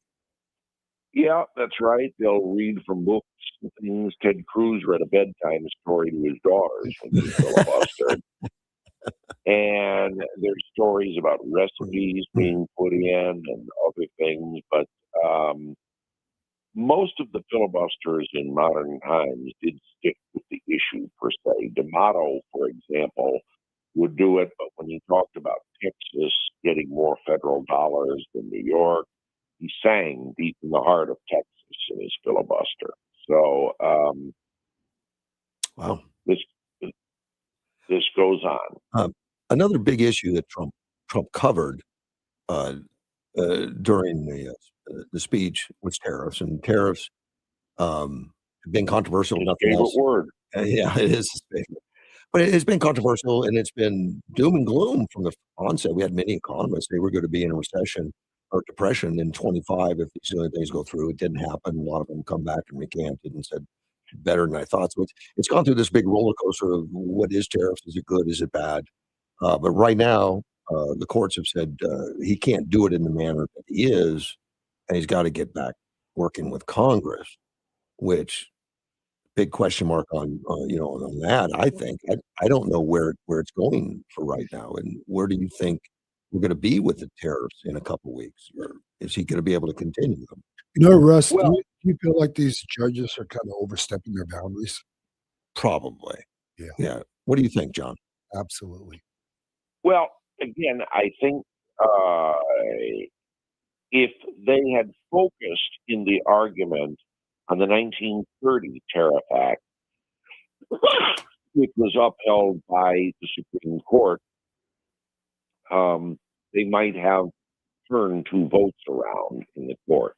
Yeah, that's right. They'll read from books and things. Ted Cruz read a bedtime story to his daughters when he filibustered. And there's stories about recipes being put in and other things, but most of the filibusters in modern times did stick with the issue per se. D'Amato, for example, would do it, but when he talked about Texas getting more federal dollars than New York, he sang deep in the heart of Texas in his filibuster. So, wow, this goes on. Another big issue that Trump covered during the speech was tariffs, and tariffs have been controversial. His Nothing favorite else. word. Yeah, it is his favorite. But it's been controversial, and it's been doom and gloom from the onset. We had many economists; they were going to be in a recession or depression in 25 if these other things go through. It didn't happen. A lot of them come back and recanted and said better than I thought. So it's gone through this big roller coaster of what is tariffs? Is it good? Is it bad? But right now, the courts have said he can't do it in the manner that he is, and he's got to get back working with Congress, which big question mark on on that. I think I don't know where it's going for right now, and where do you think we're going to be with the tariffs in a couple weeks, or is he going to be able to continue them? You know, Russ, Well, do you feel like these judges are kind of overstepping their boundaries? Probably. Yeah, Yeah. What do you think, John? absolutely. Well, again, I think if they had focused in the argument on the 1930 Tariff Act, which was upheld by the Supreme Court, they might have turned 2 votes around in the court.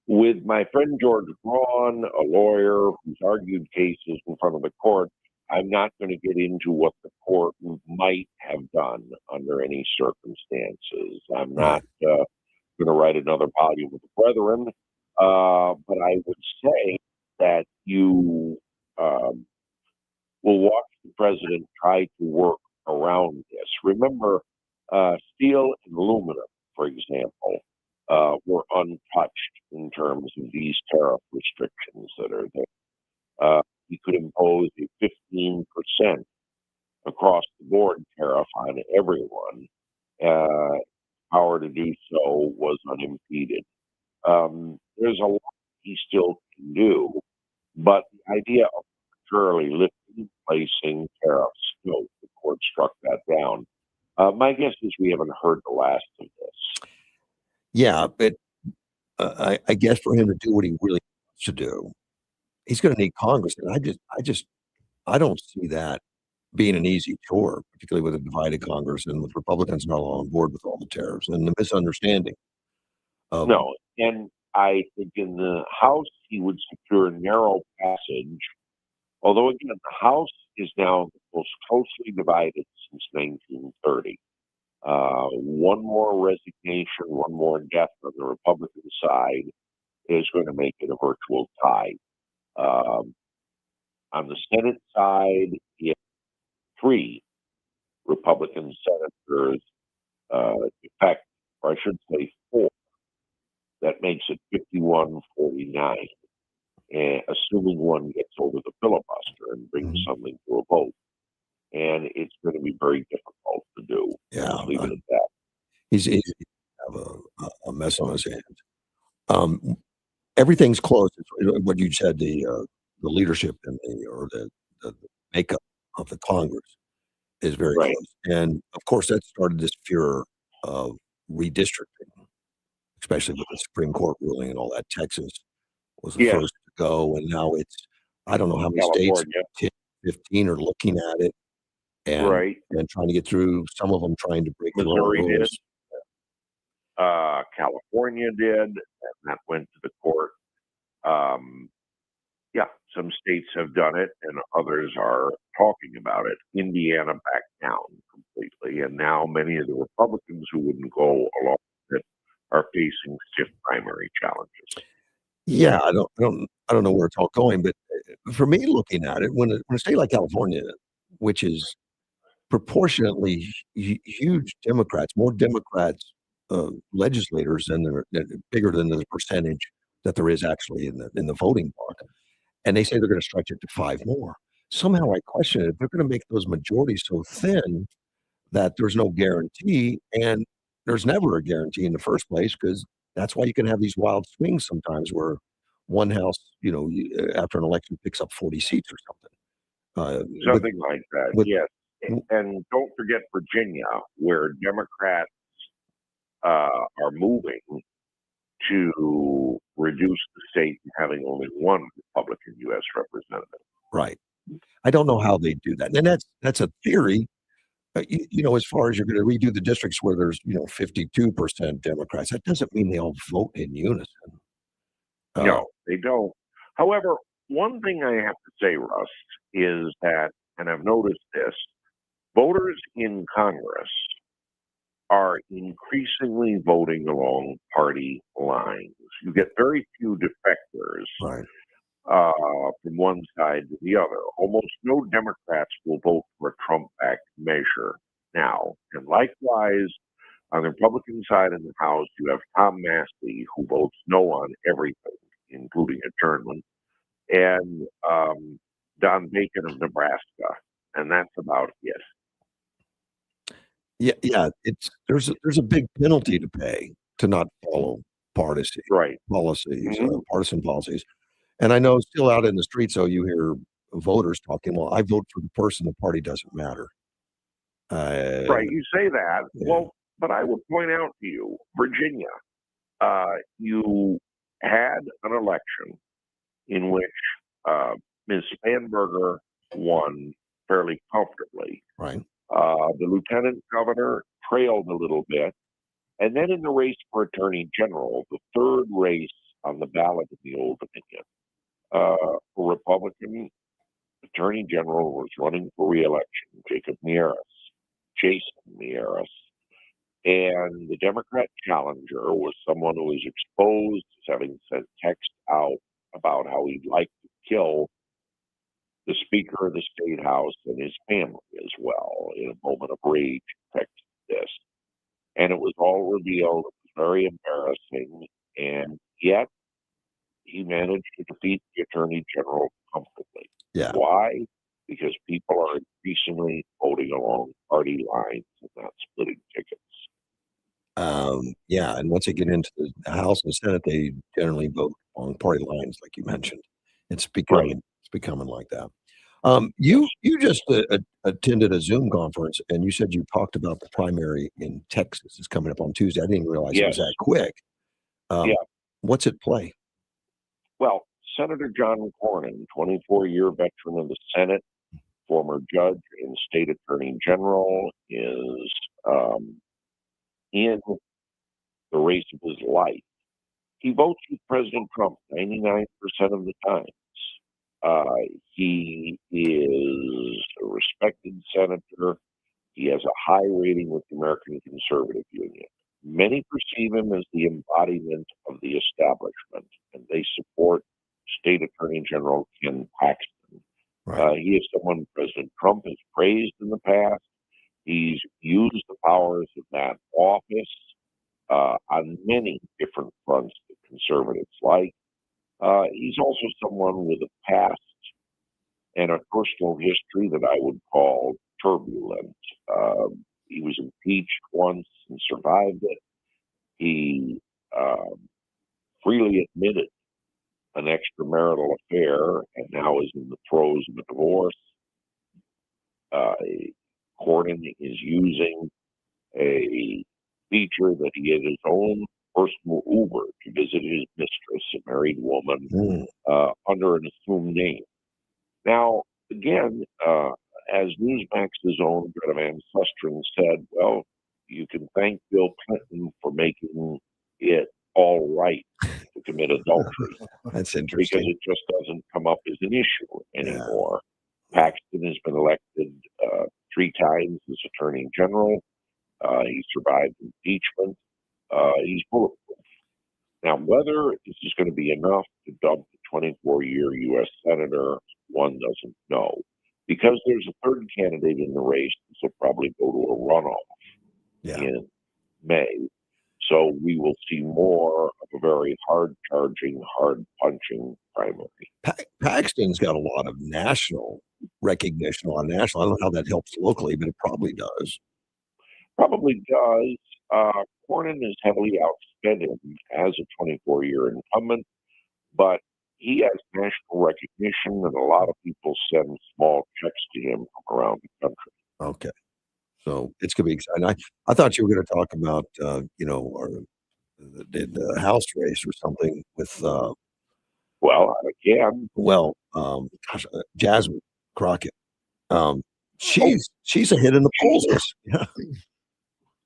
With my friend George Braun, a lawyer who's argued cases in front of the court, I'm not going to get into what the court might have done under any circumstances. I'm not going to write another volume of the Brethren, but I would say that you will watch the president try to work around this. Remember, steel and aluminum, for example, were untouched in terms of these tariff restrictions that are there. He could impose a 15% across the board tariff on everyone. Power to do so was unimpeded. There's a lot he still can do, but the idea of arbitrarily lifting, placing tariffs, no, the court struck that down. My guess is we haven't heard the last of this. Yeah, but I guess for him to do what he really wants to do, he's going to need Congress, and I don't see that being an easy chore, particularly with a divided Congress and with Republicans not all on board with all the tariffs and the misunderstanding. No, and I think in the House he would secure narrow passage. Although again, the House is now the most closely divided since 1930. One more resignation, one more death on the Republican side is going to make it a virtual tie. On the Senate side, you have 3 Republican senators defect, or I should say 4. That makes it 51-49, assuming one gets over the filibuster and brings something to a vote. And it's going to be very difficult to do. Yeah, Uh, Just leave it at that. he's have a mess on his hands. Everything's close. What you said, the leadership and the makeup of the Congress is very Right. close, and of course that started this furor of redistricting, especially with the Supreme Court ruling and all that. Texas was the Yes. first to go, and now it's I don't know how many states, California. 10, 15 are looking at it and Right. trying to get through. Some of them trying to break their own Missouri did. rules. California did, and that went to the court. Yeah, some states have done it, and others are talking about it. Indiana backed down completely, and now many of the Republicans who wouldn't go along with it are facing stiff primary challenges. Yeah, I don't know where it's all going, but for me, looking at it, when a state like California, which is proportionately huge Democrats, more Democrats legislators bigger than the percentage that there is actually in the voting bloc, and they say they're going to stretch it to 5 more. Somehow, I question it. If they're going to make those majorities so thin that there's no guarantee, and there's never a guarantee in the first place, because that's why you can have these wild swings sometimes where one house, after an election picks up 40 seats or something. Something like that, yes. And don't forget Virginia, where Democrats are moving to reduce the state and having only one Republican U.S. representative. Right. I don't know how they do that, and that's a theory. As far as you're going to redo the districts where there's 52% Democrats, that doesn't mean they all vote in unison. No, they don't. However, one thing I have to say, Russ, is that, and I've noticed this, voters in Congress are increasingly voting along party lines. You get very few defectors from one side to the other. Almost no Democrats will vote for a Trump-backed measure now. And likewise, on the Republican side in the House, you have Tom Massey, who votes no on everything, including adjournment, and Don Bacon of Nebraska, and that's about it. Yeah. There's a big penalty to pay to not follow partisan policies, partisan policies. And I know still out in the streets, so you hear voters talking, well, I vote for the person, the party doesn't matter. Right, you say that. Yeah. Well, but I would point out to you, Virginia, you had an election in which Ms. Spanberger won fairly comfortably. Right. The lieutenant governor trailed a little bit. And then in the race for attorney general, the third race on the ballot in the Old Dominion, a Republican attorney general was running for re-election, Jason Mieres. And the Democrat challenger was someone who was exposed as having sent text out about how he'd like to kill the Speaker of the State House and his family as well. In a moment of rage, texted this. And it was all revealed. It was very embarrassing. And yet, he managed to defeat the Attorney General comfortably. Yeah. Why? Because people are increasingly voting along party lines and not splitting tickets. Yeah, and once they get into the House and Senate, they generally vote along party lines, like you mentioned. It's becoming like that. You just attended a Zoom conference, and you said you talked about the primary in Texas is coming up on Tuesday. I didn't realize it was that quick. What's at play? Well, Senator John Cornyn, 24-year veteran of the Senate, former judge and state attorney general, is in the race of his life. He votes with President Trump 99% of the time. He is a respected senator. He has a high rating with the American Conservative Union. Many perceive him as the embodiment of the establishment, and they support State Attorney General Ken Paxton. He is someone President Trump has praised in the past. He's used the powers of that office on many different fronts that conservatives like. He's also someone with a past and a personal history that I would call turbulent. He was impeached once and survived it. He freely admitted an extramarital affair and now is in the throes of a divorce. Cornyn is using a feature that he had his own personal Uber to visit his mistress, a married woman, under an assumed name. Now, again, as Newsmax's own Greta Van Susteren said, you can thank Bill Clinton for making it all right to commit adultery. That's Because interesting. it just doesn't come up as an issue anymore. Paxton has been elected 3 times as Attorney General. He survived impeachment. He's bulletproof. Now, whether this is going to be enough to dump the 24-year U.S. Senator, one doesn't know. Because there's a third candidate in the race, this will probably go to a runoff in May. So we will see more of a very hard-charging, hard-punching primary. Paxton's got a lot of national recognition on national. I don't know how that helps locally, but it probably does. Probably does. Cornyn is heavily outspent him as a 24-year incumbent, but he has national recognition, and a lot of people send small checks to him from around the country. Okay. So it's going to be exciting. I thought you were going to talk about, the House race or something with, well, again, Jasmine Crockett. She's a hit in the polls.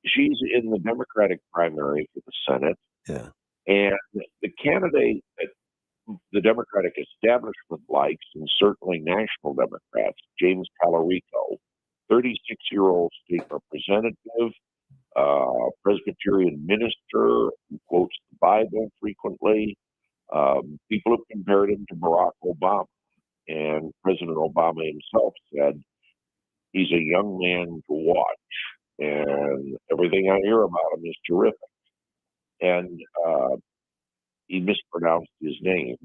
She's in the Democratic primary for the Senate. Yeah. And the candidate that the Democratic establishment likes, and certainly national Democrats, James Talarico, 36-year-old state representative, Presbyterian minister who quotes the Bible frequently. People have compared him to Barack Obama. And President Obama himself said he's a young man to watch. And everything I hear about him is terrific. And he mispronounced his name,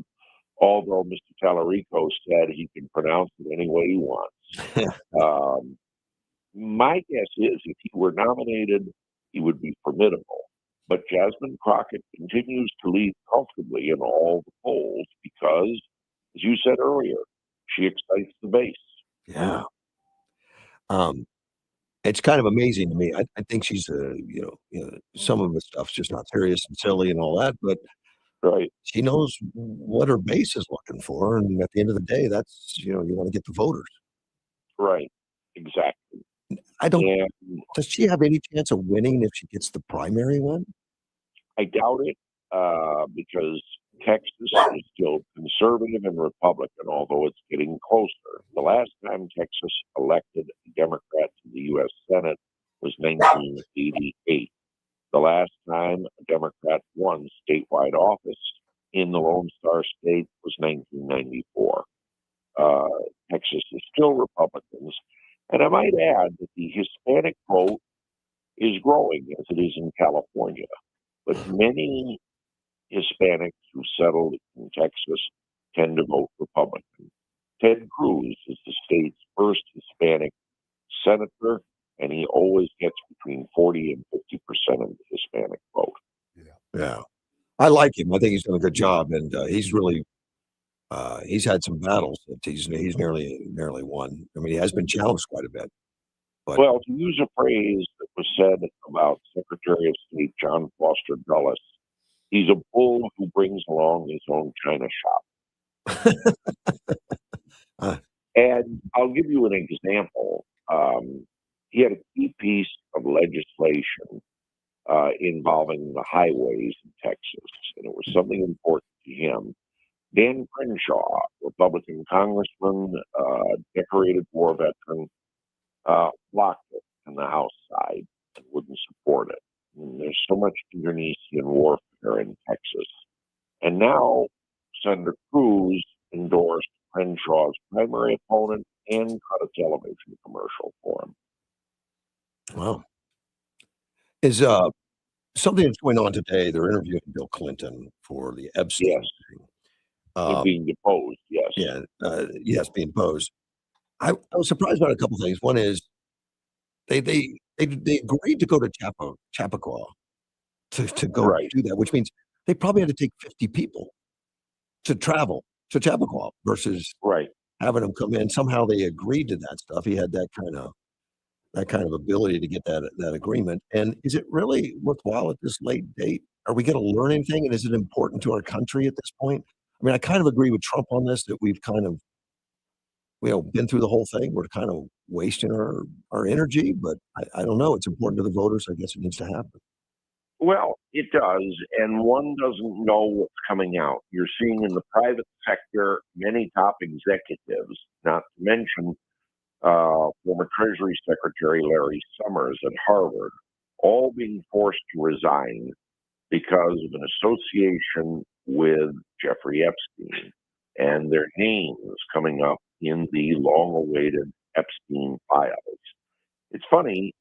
although Mr. Talarico said he can pronounce it any way he wants. My guess is if he were nominated, he would be formidable. But Jasmine Crockett continues to lead comfortably in all the polls because, as you said earlier, she excites the base. Yeah. It's kind of amazing to me. I think she's, some of the stuff's just not serious and silly and all that, but she knows what her base is looking for. And at the end of the day, that's, you want to get the voters. Right. Exactly. Does she have any chance of winning if she gets the primary one? I doubt it because Texas is still conservative and Republican, although it's getting closer. The last time Texas elected a Democrat to the U.S. Senate was 1988. The last time a Democrat won statewide office in the Lone Star State was 1994. Texas is still Republicans. And I might add that the Hispanic vote is growing as it is in California. But many Hispanics who settled in Texas tend to vote Republican. Ted Cruz is the state's first Hispanic senator, and he always gets between 40 and 50% of the Hispanic vote. Yeah. I like him. I think he's done a good job, and he's really he's had some battles that he's nearly won. I mean, he has been challenged quite a bit. But well, to use a phrase that was said about Secretary of State John Foster Dulles, he's a bull who brings along his own china shop. And I'll give you an example. He had a key piece of legislation involving the highways in Texas, and it was something important to him. Dan Crenshaw, Republican congressman, decorated war veteran, blocked it on the House side and wouldn't support it. And there's so much internecine warfare in Texas. And now Senator Cruz endorsed Crenshaw's primary opponent and cut a television commercial for him. Wow. Is something that's going on today? They're interviewing Bill Clinton for the Epstein thing. Being deposed, yes. Yeah, yes, being deposed. I was surprised about a couple things. One is they agreed to go to Chappaqua to go do that, which means they probably had to take 50 people to travel to Chappaqua versus having them come in. Somehow they agreed to that stuff. He had that kind of ability to get that agreement. And is it really worthwhile at this late date? Are we going to learn anything? And is it important to our country at this point? I mean, I kind of agree with Trump on this, that we've kind of, been through the whole thing. We're kind of wasting our energy, but I don't know. It's important to the voters. I guess it needs to happen. Well, it does, and one doesn't know what's coming out. You're seeing in the private sector many top executives, not to mention former Treasury Secretary Larry Summers at Harvard, all being forced to resign because of an association with Jeffrey Epstein and their names coming up in the long awaited Epstein files. It's funny,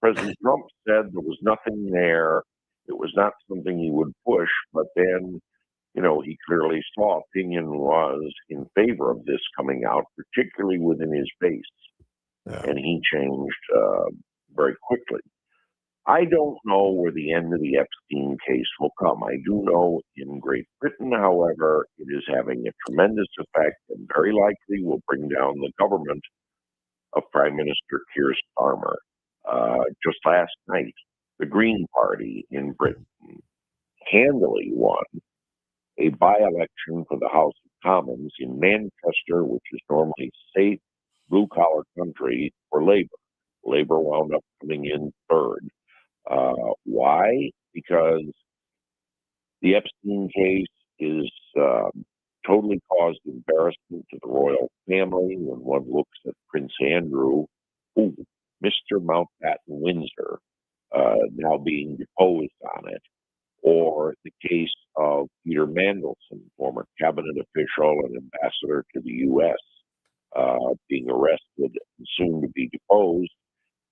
President Trump said there was nothing there. It was not something he would push, but then, he clearly saw opinion was in favor of this coming out, particularly within his base. And he changed very quickly. I don't know where the end of the Epstein case will come. I do know in Great Britain, however, it is having a tremendous effect and very likely will bring down the government of Prime Minister Keir Starmer. Just last night, the Green Party in Britain handily won a by-election for the House of Commons in Manchester, which is normally safe, blue-collar country for Labour. Labour wound up coming in third. Why? Because the Epstein case is totally caused embarrassment to the royal family when one looks at Prince Andrew, Mr. Mountbatten Windsor, now being deposed on it, or the case of Peter Mandelson, former cabinet official and ambassador to the U.S., being arrested and soon to be deposed.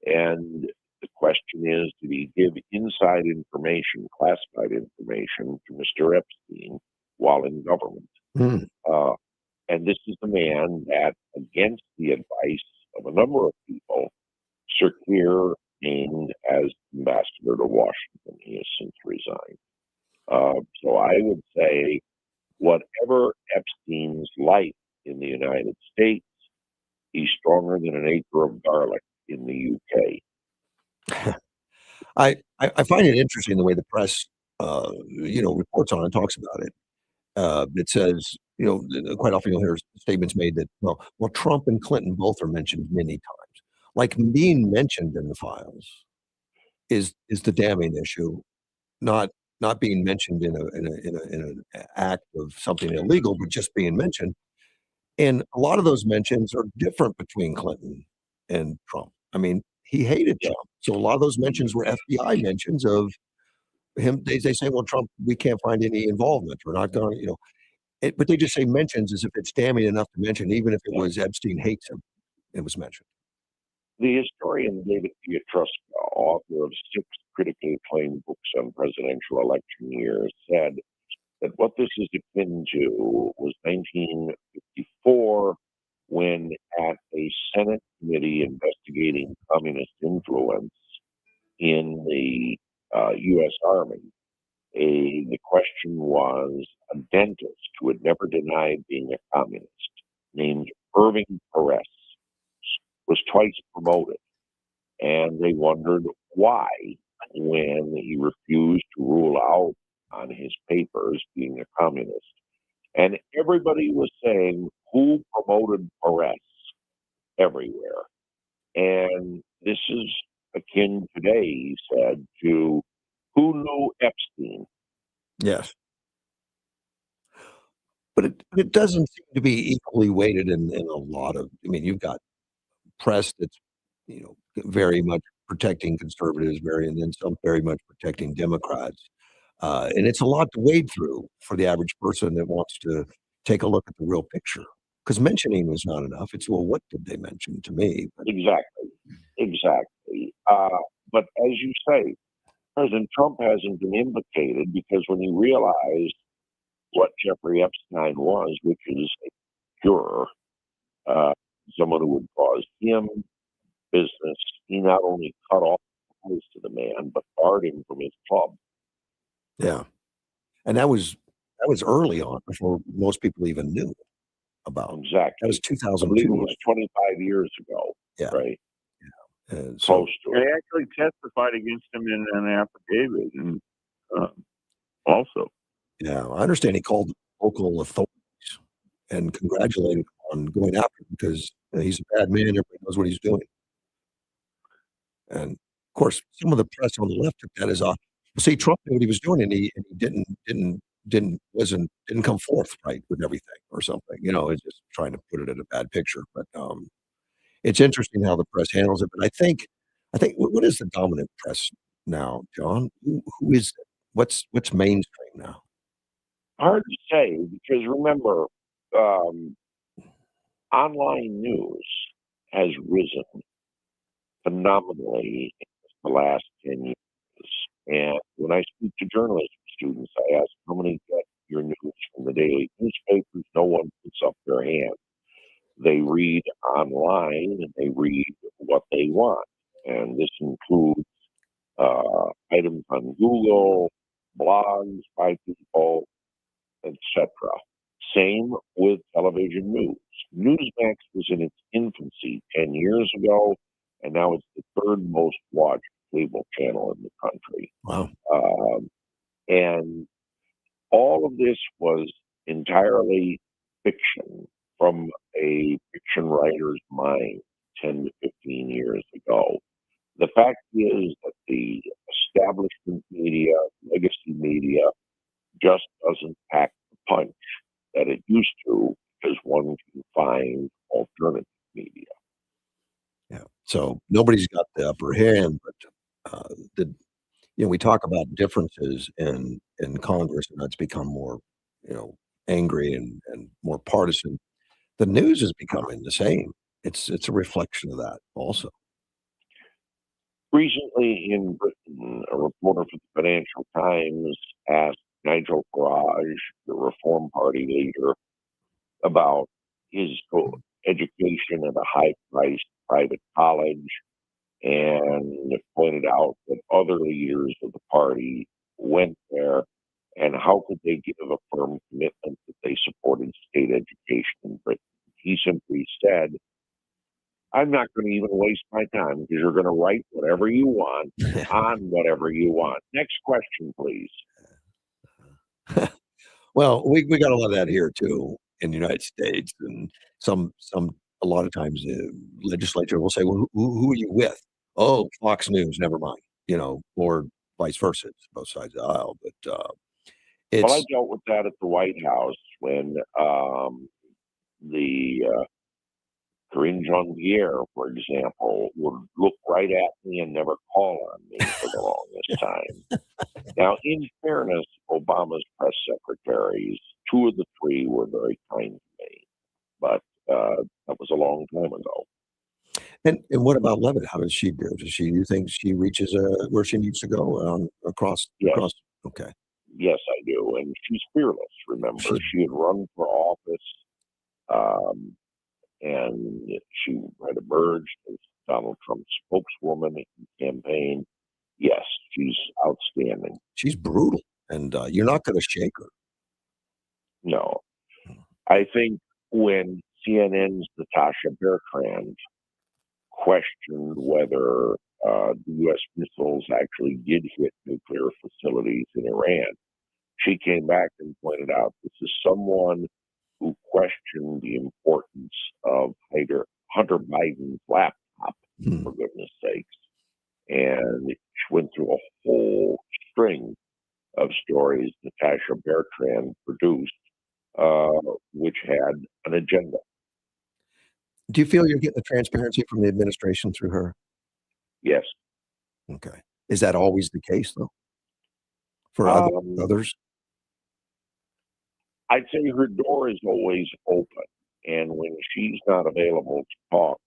And the question is, did he give inside information, classified information to Mr. Epstein while in government? And this is the man that, against the advice of a number of people, Sir Keir named as ambassador to Washington. He has since resigned. So I would say, whatever Epstein's life in the United States, he's stronger than an acre of garlic in the UK. I find it interesting the way the press, reports on it, talks about it. It says, quite often you'll hear statements made that, well, Trump and Clinton both are mentioned many times. Like being mentioned in the files is the damning issue, not being mentioned in an act of something illegal, but just being mentioned. And a lot of those mentions are different between Clinton and Trump. I mean, he hated Trump. So a lot of those mentions were FBI mentions of him. They say, well, Trump, we can't find any involvement. We're not going to, but they just say mentions as if it's damning enough to mention, even if it was Epstein hates him, it was mentioned. The historian David Piotrowska, author of 6 critically acclaimed books on presidential election years, said that what this is akin to was 1954, when at a Senate committee investigating communist influence in the U.S. Army, the question was a dentist who had never denied being a communist, named Irving Perez, was twice promoted. And they wondered why, when he refused to rule out on his papers being a communist. And everybody was saying, who promoted Perez everywhere? And this is akin today, he said, to who knew Epstein? Yes. But it doesn't seem to be equally weighted in a lot of, you've got press that's, very much protecting conservatives, and then some very much protecting Democrats. And it's a lot to wade through for the average person that wants to take a look at the real picture. Because mentioning was not enough. It's, well, what did they mention to me? But, Exactly. But as you say, President Trump hasn't been implicated because when he realized what Jeffrey Epstein was, which is a juror, someone who would cause him business, he not only cut off ties to the man, but barred him from his club. yeah. And that was early on, before most people even knew about. Exactly. That was I believe it 2002. was 25 years ago. Yeah. Right. And Close to They it. actually testified against him in an affidavit, and also. Yeah, I understand he called local authorities and congratulated him on going after him because he's a bad man. Everybody knows what he's doing. And Of course, some of the press on the left took that as well, see, Trump knew what he was doing, and he didn't come forth right with everything or something. It's just trying to put it in a bad picture. But it's interesting how the press handles it. But I think what is the dominant press now, John? Who is it? What's mainstream now? Hard to say because remember, online news has risen phenomenally in the last 10 years. And when I speak to journalism students, I ask how many get your news from the daily newspapers. No one puts up their hand. They read online and they read what they want. And this includes items on Google, blogs by people, etc. Same with television news. Newsmax was in its infancy 10 years ago, and now it's the third most watched cable channel in the country. Wow. And all of this was entirely fiction from a fiction writer's mind 10 to 15 years ago. The fact is that the establishment media, legacy media, just doesn't pack the punch that it used to because one can find alternative media. Yeah. So nobody's got the upper hand, but we talk about differences in Congress, and that's become more, angry and more partisan. The news is becoming the same. It's a reflection of that also. Recently in Britain, a reporter for the Financial Times asked Nigel Farage, the Reform Party leader, about his education at a high-priced private college, and pointed out that other leaders of the party went there, and how could they give a firm commitment that they supported state education in Britain? He simply said, I'm not going to even waste my time because you're going to write whatever you want on whatever you want. Next question, please. Well, we got a lot of that here too in the United States, and a lot of times the legislature will say, "Well, who are you with?" Oh, Fox News, never mind. Or vice versa, it's both sides of the aisle. But Well, I it's dealt with that at the White House when the Karine Jean-Pierre, for example, would look right at me and never call on me for the longest time. Now, in fairness, Obama's press secretaries, two of the three were very kind to me, but that was a long time ago. and what about Levitt? How does she do? You think she reaches where she needs to go across? Yes. Across? Okay. Yes, I do. And she's fearless, remember. She had run for office, and she had emerged as Donald Trump's spokeswoman in the campaign. Yes, she's outstanding. She's brutal, and you're not going to shake her. No. I think when CNN's Natasha Bertrand questioned whether the U.S. missiles actually did hit nuclear facilities in Iran, she came back and pointed out this is someone who questioned the importance of Hunter Biden's laptop, for goodness sakes. And she went through a whole string of stories Natasha Bertrand produced, which had an agenda. Do you feel you're getting the transparency from the administration through her? Yes. Okay. Is that always the case, though, for others? I'd say her door is always open. And when she's not available to talk,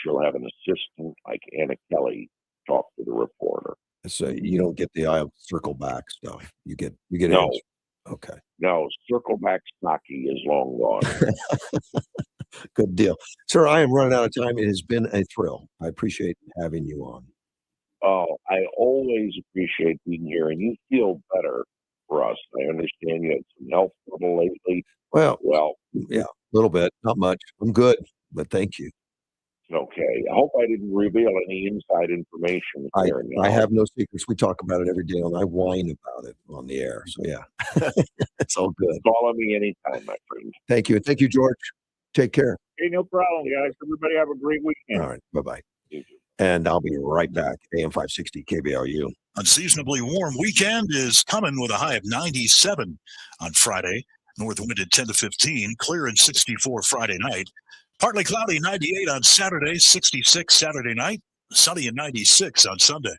she'll have an assistant like Anna Kelly talk to the reporter. So you don't get the I'll circle back stuff. You get No. answers. Okay. No, circle back stocky is long gone. Good deal. Sir, I am running out of time. It has been a thrill. I appreciate having you on. Oh, I always appreciate being here, and you feel better, Russ. I understand you had some health trouble lately. Well, yeah, a little bit, not much. I'm good, but thank you. Okay. I hope I didn't reveal any inside information here. I have no secrets. We talk about it every day, and I whine about it on the air. So yeah, it's all good. Call on me anytime, my friend. Thank you, and thank you, George. Take care. Hey, no problem, guys. Everybody have a great weekend. All right. Bye bye. You too. And I'll be right back. AM 560 KBLU. Unseasonably warm weekend is coming with a high of 97 on Friday. North wind at 10 to 15, clear and 64 Friday night. Partly cloudy 98 on Saturday, 66 Saturday night, sunny and 96 on Sunday.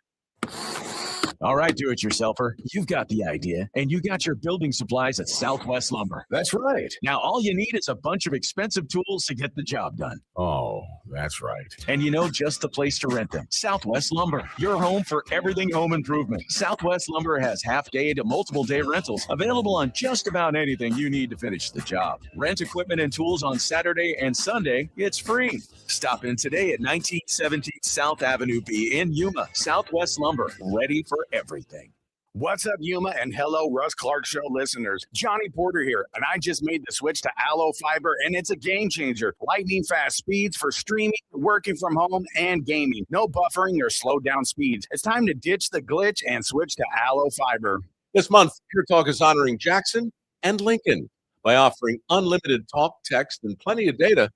All right, do-it-yourselfer, you've got the idea, and you got your building supplies at Southwest Lumber. That's right. Now, all you need is a bunch of expensive tools to get the job done. Oh, that's right. And you know just the place to rent them. Southwest Lumber, your home for everything home improvement. Southwest Lumber has half-day to multiple-day rentals available on just about anything you need to finish the job. Rent equipment and tools on Saturday and Sunday, it's free. Stop in today at 1917 South Avenue B in Yuma. Southwest Lumber, ready for everything. What's up, Yuma, and hello, Russ Clark Show listeners. Johnny Porter here, and I just made the switch to Allo Fiber, and it's a game changer. Lightning fast speeds for streaming, working from home, and gaming. No buffering or slowed down speeds. It's time to ditch the glitch and switch to Allo Fiber. This month, Pure Talk is honoring Jackson and Lincoln by offering unlimited talk, text, and plenty of data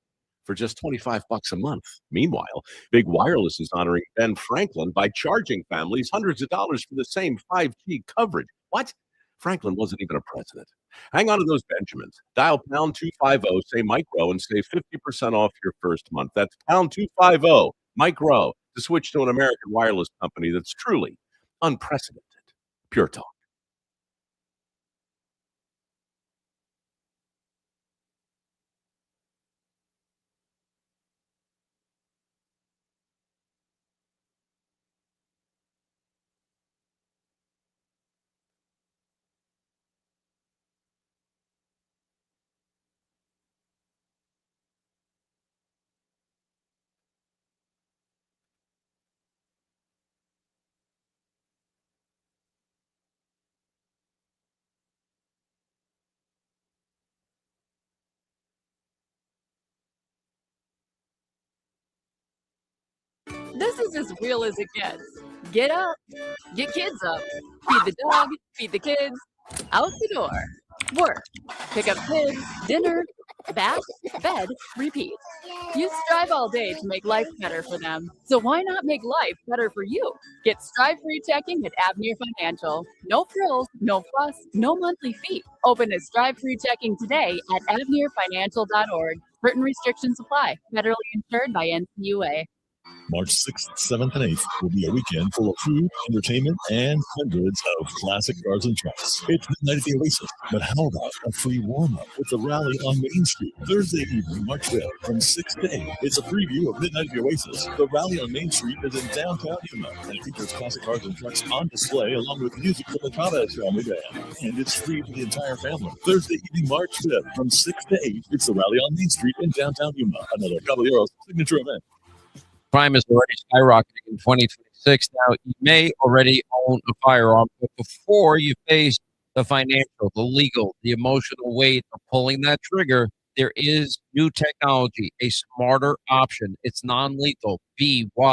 for just $25 a month. Meanwhile, Big Wireless is honoring Ben Franklin by charging families hundreds of dollars for the same 5G coverage. What? Franklin wasn't even a president. Hang on to those Benjamins. Dial pound 250, say Mike Rowe, and save 50% off your first month. That's pound 250, Mike Rowe, to switch to an American wireless company that's truly unprecedented. Pure Talk. This is as real as it gets. Get up, get kids up, feed the dog, feed the kids, out the door, work, pick up kids, dinner, bath, bed, repeat. You strive all day to make life better for them. So why not make life better for you? Get Strive-free checking at Avenir Financial. No frills, no fuss, no monthly fee. Open a Strive-free checking today at avenirfinancial.org. Certain restrictions apply. Federally insured by NCUA. March 6th, 7th, and 8th will be a weekend full of food, entertainment, and hundreds of classic cars and trucks. It's Midnight at the Oasis, but how about a free warm-up with the rally on Main Street? Thursday evening, March 5th, from 6 to 8. It's a preview of Midnight at the Oasis. The rally on Main Street is in downtown Yuma, and it features classic cars and trucks on display, along with music from the Chavez Family Band. And it's free for the entire family. Thursday evening, March 5th, from 6 to 8. It's the rally on Main Street in downtown Yuma. Another Caballeros signature event. Crime is already skyrocketing in 2026. Now, you may already own a firearm, but before you face the financial, the legal, the emotional weight of pulling that trigger, there is new technology, a smarter option. It's non-lethal. BYRNA.com.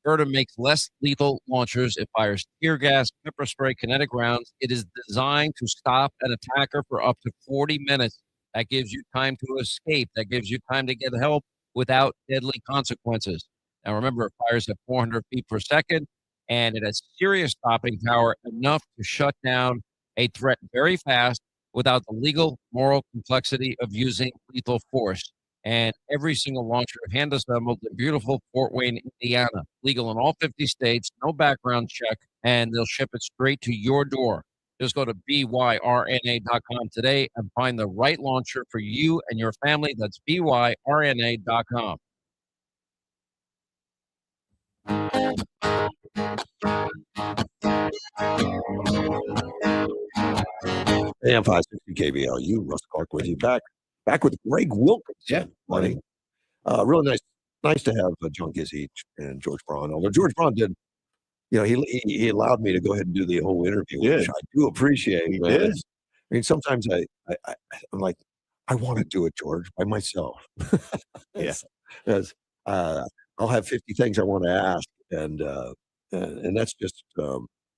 Berta makes less lethal launchers. It fires tear gas, pepper spray, kinetic rounds. It is designed to stop an attacker for up to 40 minutes. That gives you time to escape. That gives you time to get help without deadly consequences. Now remember, it fires at 400 feet per second, and it has serious stopping power, enough to shut down a threat very fast without the legal, moral complexity of using lethal force. And every single launcher hand-assembled in beautiful Fort Wayne, Indiana. Legal in all 50 states, no background check, and they'll ship it straight to your door. Just go to BYRNA.com today and find the right launcher for you and your family. That's BYRNA.com. AM 560 KBLU, Russ Clark with you. Back with Greg Wilkins. Yeah, buddy. Really nice to have John Gizzy and George Braun. Although George Braun did, he allowed me to go ahead and do the whole interview, which I do appreciate. He man. did. I mean, sometimes I'm like, I want to do it, George, by myself. As I'll have 50 things I want to ask, and that's just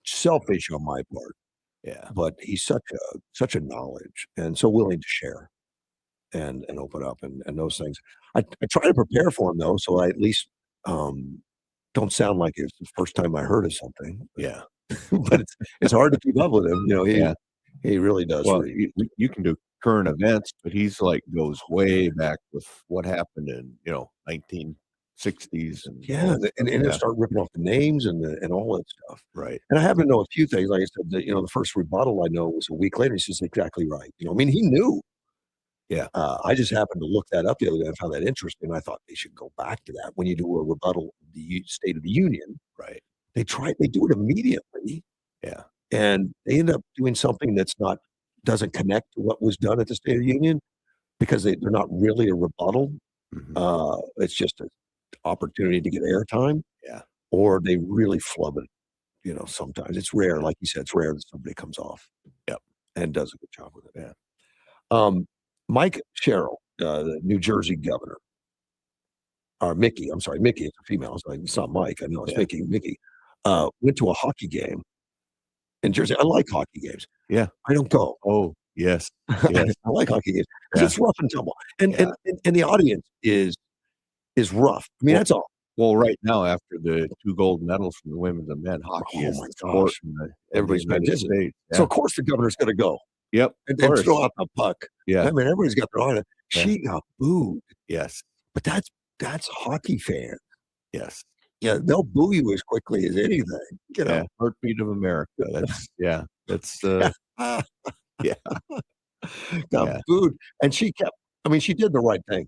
selfish on my part. Yeah. But he's such a knowledge and so willing to share. and open up and those things. I try to prepare for them though, so I at least don't sound like it's the first time I heard of something. Yeah. But it's hard to keep up with him. He really does. Well, you can do current events, but he's like goes way back with what happened in 1960s and and he'll start ripping off the names and all that stuff. Right. And I happen to know a few things. Like I said, the first rebuttal I know was a week later. He says exactly right. I mean, he knew. Yeah. I just happened to look that up the other day. I found that interesting. I thought they should go back to that when you do a rebuttal, the State of the Union. Right. They do it immediately. Yeah. And they end up doing something doesn't connect to what was done at the State of the Union because they're not really a rebuttal. It's just an opportunity to get airtime. Yeah. Or they really flub it. Sometimes it's rare. Like you said, it's rare that somebody comes off. Yep. And does a good job with it. Yeah. Mike Sherrill, the New Jersey governor, or Mickey, I'm sorry, Mickey, it's a female. It's not Mike. I know it's Mickey. Mickey went to a hockey game in Jersey. I like hockey games. Yeah. I don't go. Oh, yes. Yes. I like hockey games because it's rough and tumble. And the audience is rough. I mean, that's all. Well, right now, after the 2 gold medals from the women's and men, hockey is the sport everybody's in the United States. So of course the governor's going to go. Yep. And throw out the puck. Yeah. I mean, everybody's got their eye on it. She got booed. Yes. But that's hockey fans. Yes. Yeah, they'll boo you as quickly as anything. Heartbeat of America. That's got booed. And she she did the right thing.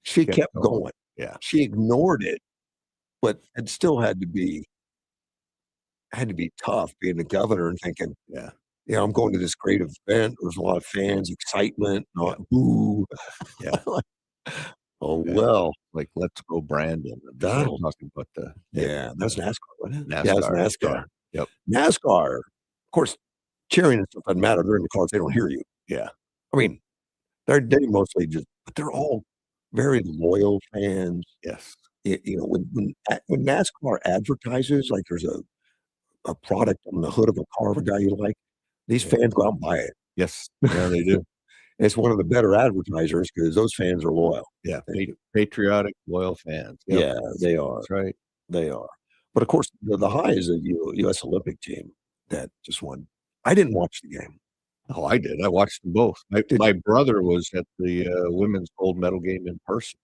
She kept going. Yeah. She ignored it, but it still had to be tough being the governor and thinking, I'm going to this great event. There's a lot of fans, excitement, boo. Yeah. Oh, well. Like, let's go, Brandon. That'll talking about that's NASCAR, wasn't it? NASCAR. Yeah, it's NASCAR. Yep. NASCAR, of course, cheering and stuff doesn't matter. They're in the cars. They don't hear you. Yeah. I mean, they mostly but they're all very loyal fans. Yes. When NASCAR advertises, like there's a product on the hood of a car of a guy you like, these fans go out and buy it. Yes. Yeah, they do. It's one of the better advertisers because those fans are loyal. Yeah. Patriotic, loyal fans. Yep. Yeah, they are. That's right. They are. But of course, the high is a U.S. Olympic team that just won. I didn't watch the game. Oh, I did. I watched them both. My brother was at the women's gold medal game in person.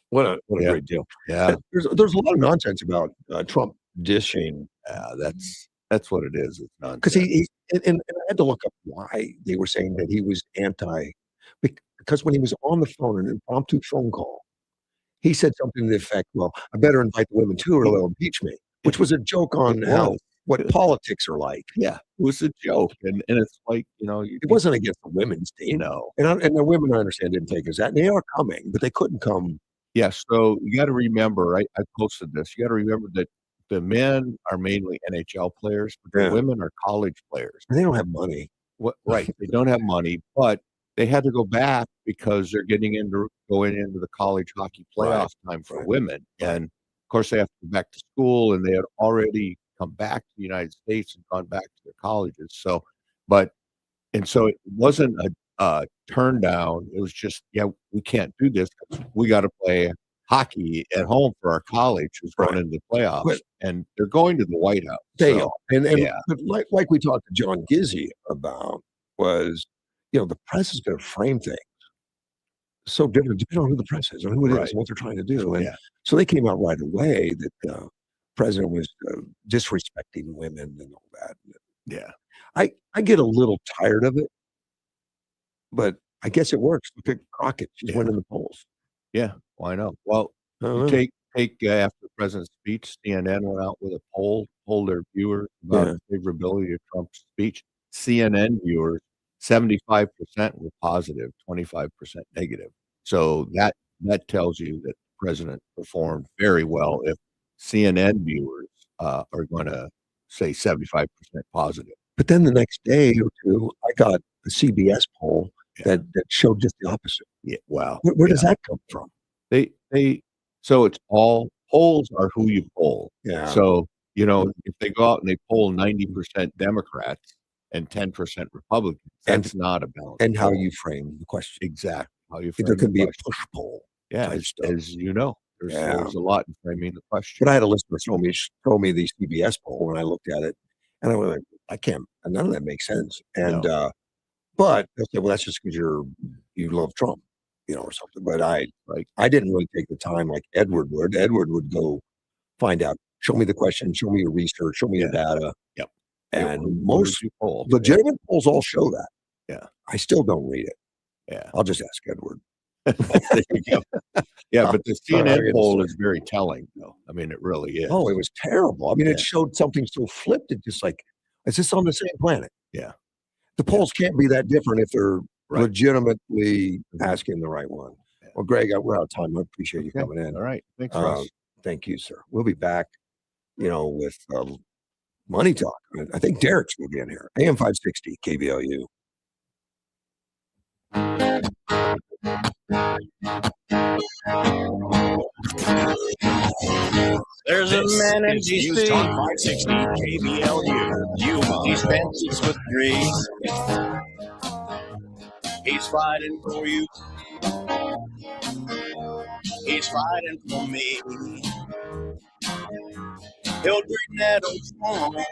What a great deal. Yeah. There's a lot of nonsense about Trump dishing. That's what it is. It's nonsense. Because and I had to look up why they were saying that he was because when he was on the phone, an impromptu phone call, he said something to the effect, well, I better invite the women too or they'll impeach me, which was a joke on what politics are like. Yeah, it was a joke. And it's like, it wasn't against the women's team. No. And the women, I understand, didn't take us that. And they are coming, but they couldn't come. Yeah, so you got to remember, I posted this, you got to remember that the men are mainly NHL players, but the women are college players. And they don't have money. Right, they don't have money, but they had to go back because they're going into the college hockey playoff time for women. And of course, they have to go back to school, and they had already come back to the United States and gone back to their colleges. So it wasn't a turn down. It was just, we can't do this because we got to play hockey at home for our college who's going into the playoffs, and they're going to the White House. They are. But like we talked to John Gizzi about was, the press is going to frame things so different depending on who the press is or who it is and what they're trying to do. And so they came out right away that the president was disrespecting women and all that. Yeah. I get a little tired of it, but I guess it works. Look at Crockett. She's winning the polls. Yeah, why not? Well, you take after the president's speech, CNN went out with a poll their viewers about favorability of Trump's speech. CNN viewers, 75% were positive, 25% negative. So that tells you that the president performed very well if CNN viewers are going to say 75% positive. But then the next day or two, I got a CBS poll that showed just the opposite. Yeah, wow. Where does that come from? So it's all polls are who you poll. Yeah. So, if they go out and they poll 90% Democrats and 10% Republicans, that's not a balance. And how you frame the question. Exactly. how you there frame could the be a question. push-pull Yeah, type as, stuff. as you know, there's Yeah. a lot in framing the question. But I had a listener show me the CBS poll, and I looked at it, and I went, I can't. None of that makes sense. And No. but they'll say, well, that's just because you love Trump, or something. But I didn't really take the time like Edward would. Edward would go find out, show me the question, show me your research, show me your data. Yep. And What most did you poll? legitimate polls all show that. Yeah. I still don't read it. Yeah. I'll just ask Edward. There you go. Yeah, but the Sorry, CNN I get poll sorry. is very telling, though. I mean, it really is. Oh, it was terrible. I mean, Yeah. it showed something so flipped. It just like, is this on the same planet? Yeah. The polls can't be that different if they're Right. legitimately asking the right one. Well, Greg, we're out of time. I appreciate you Okay. coming in. All right. Thanks, Russ. Thank you, sir. We'll be back, with Money Talk. I think Derek's will be in here. AM 560, KBLU. There's a man in DC. News Talk 560 KBLU. He fences with grace. He's fighting for you. He's fighting for me. He'll bring that old song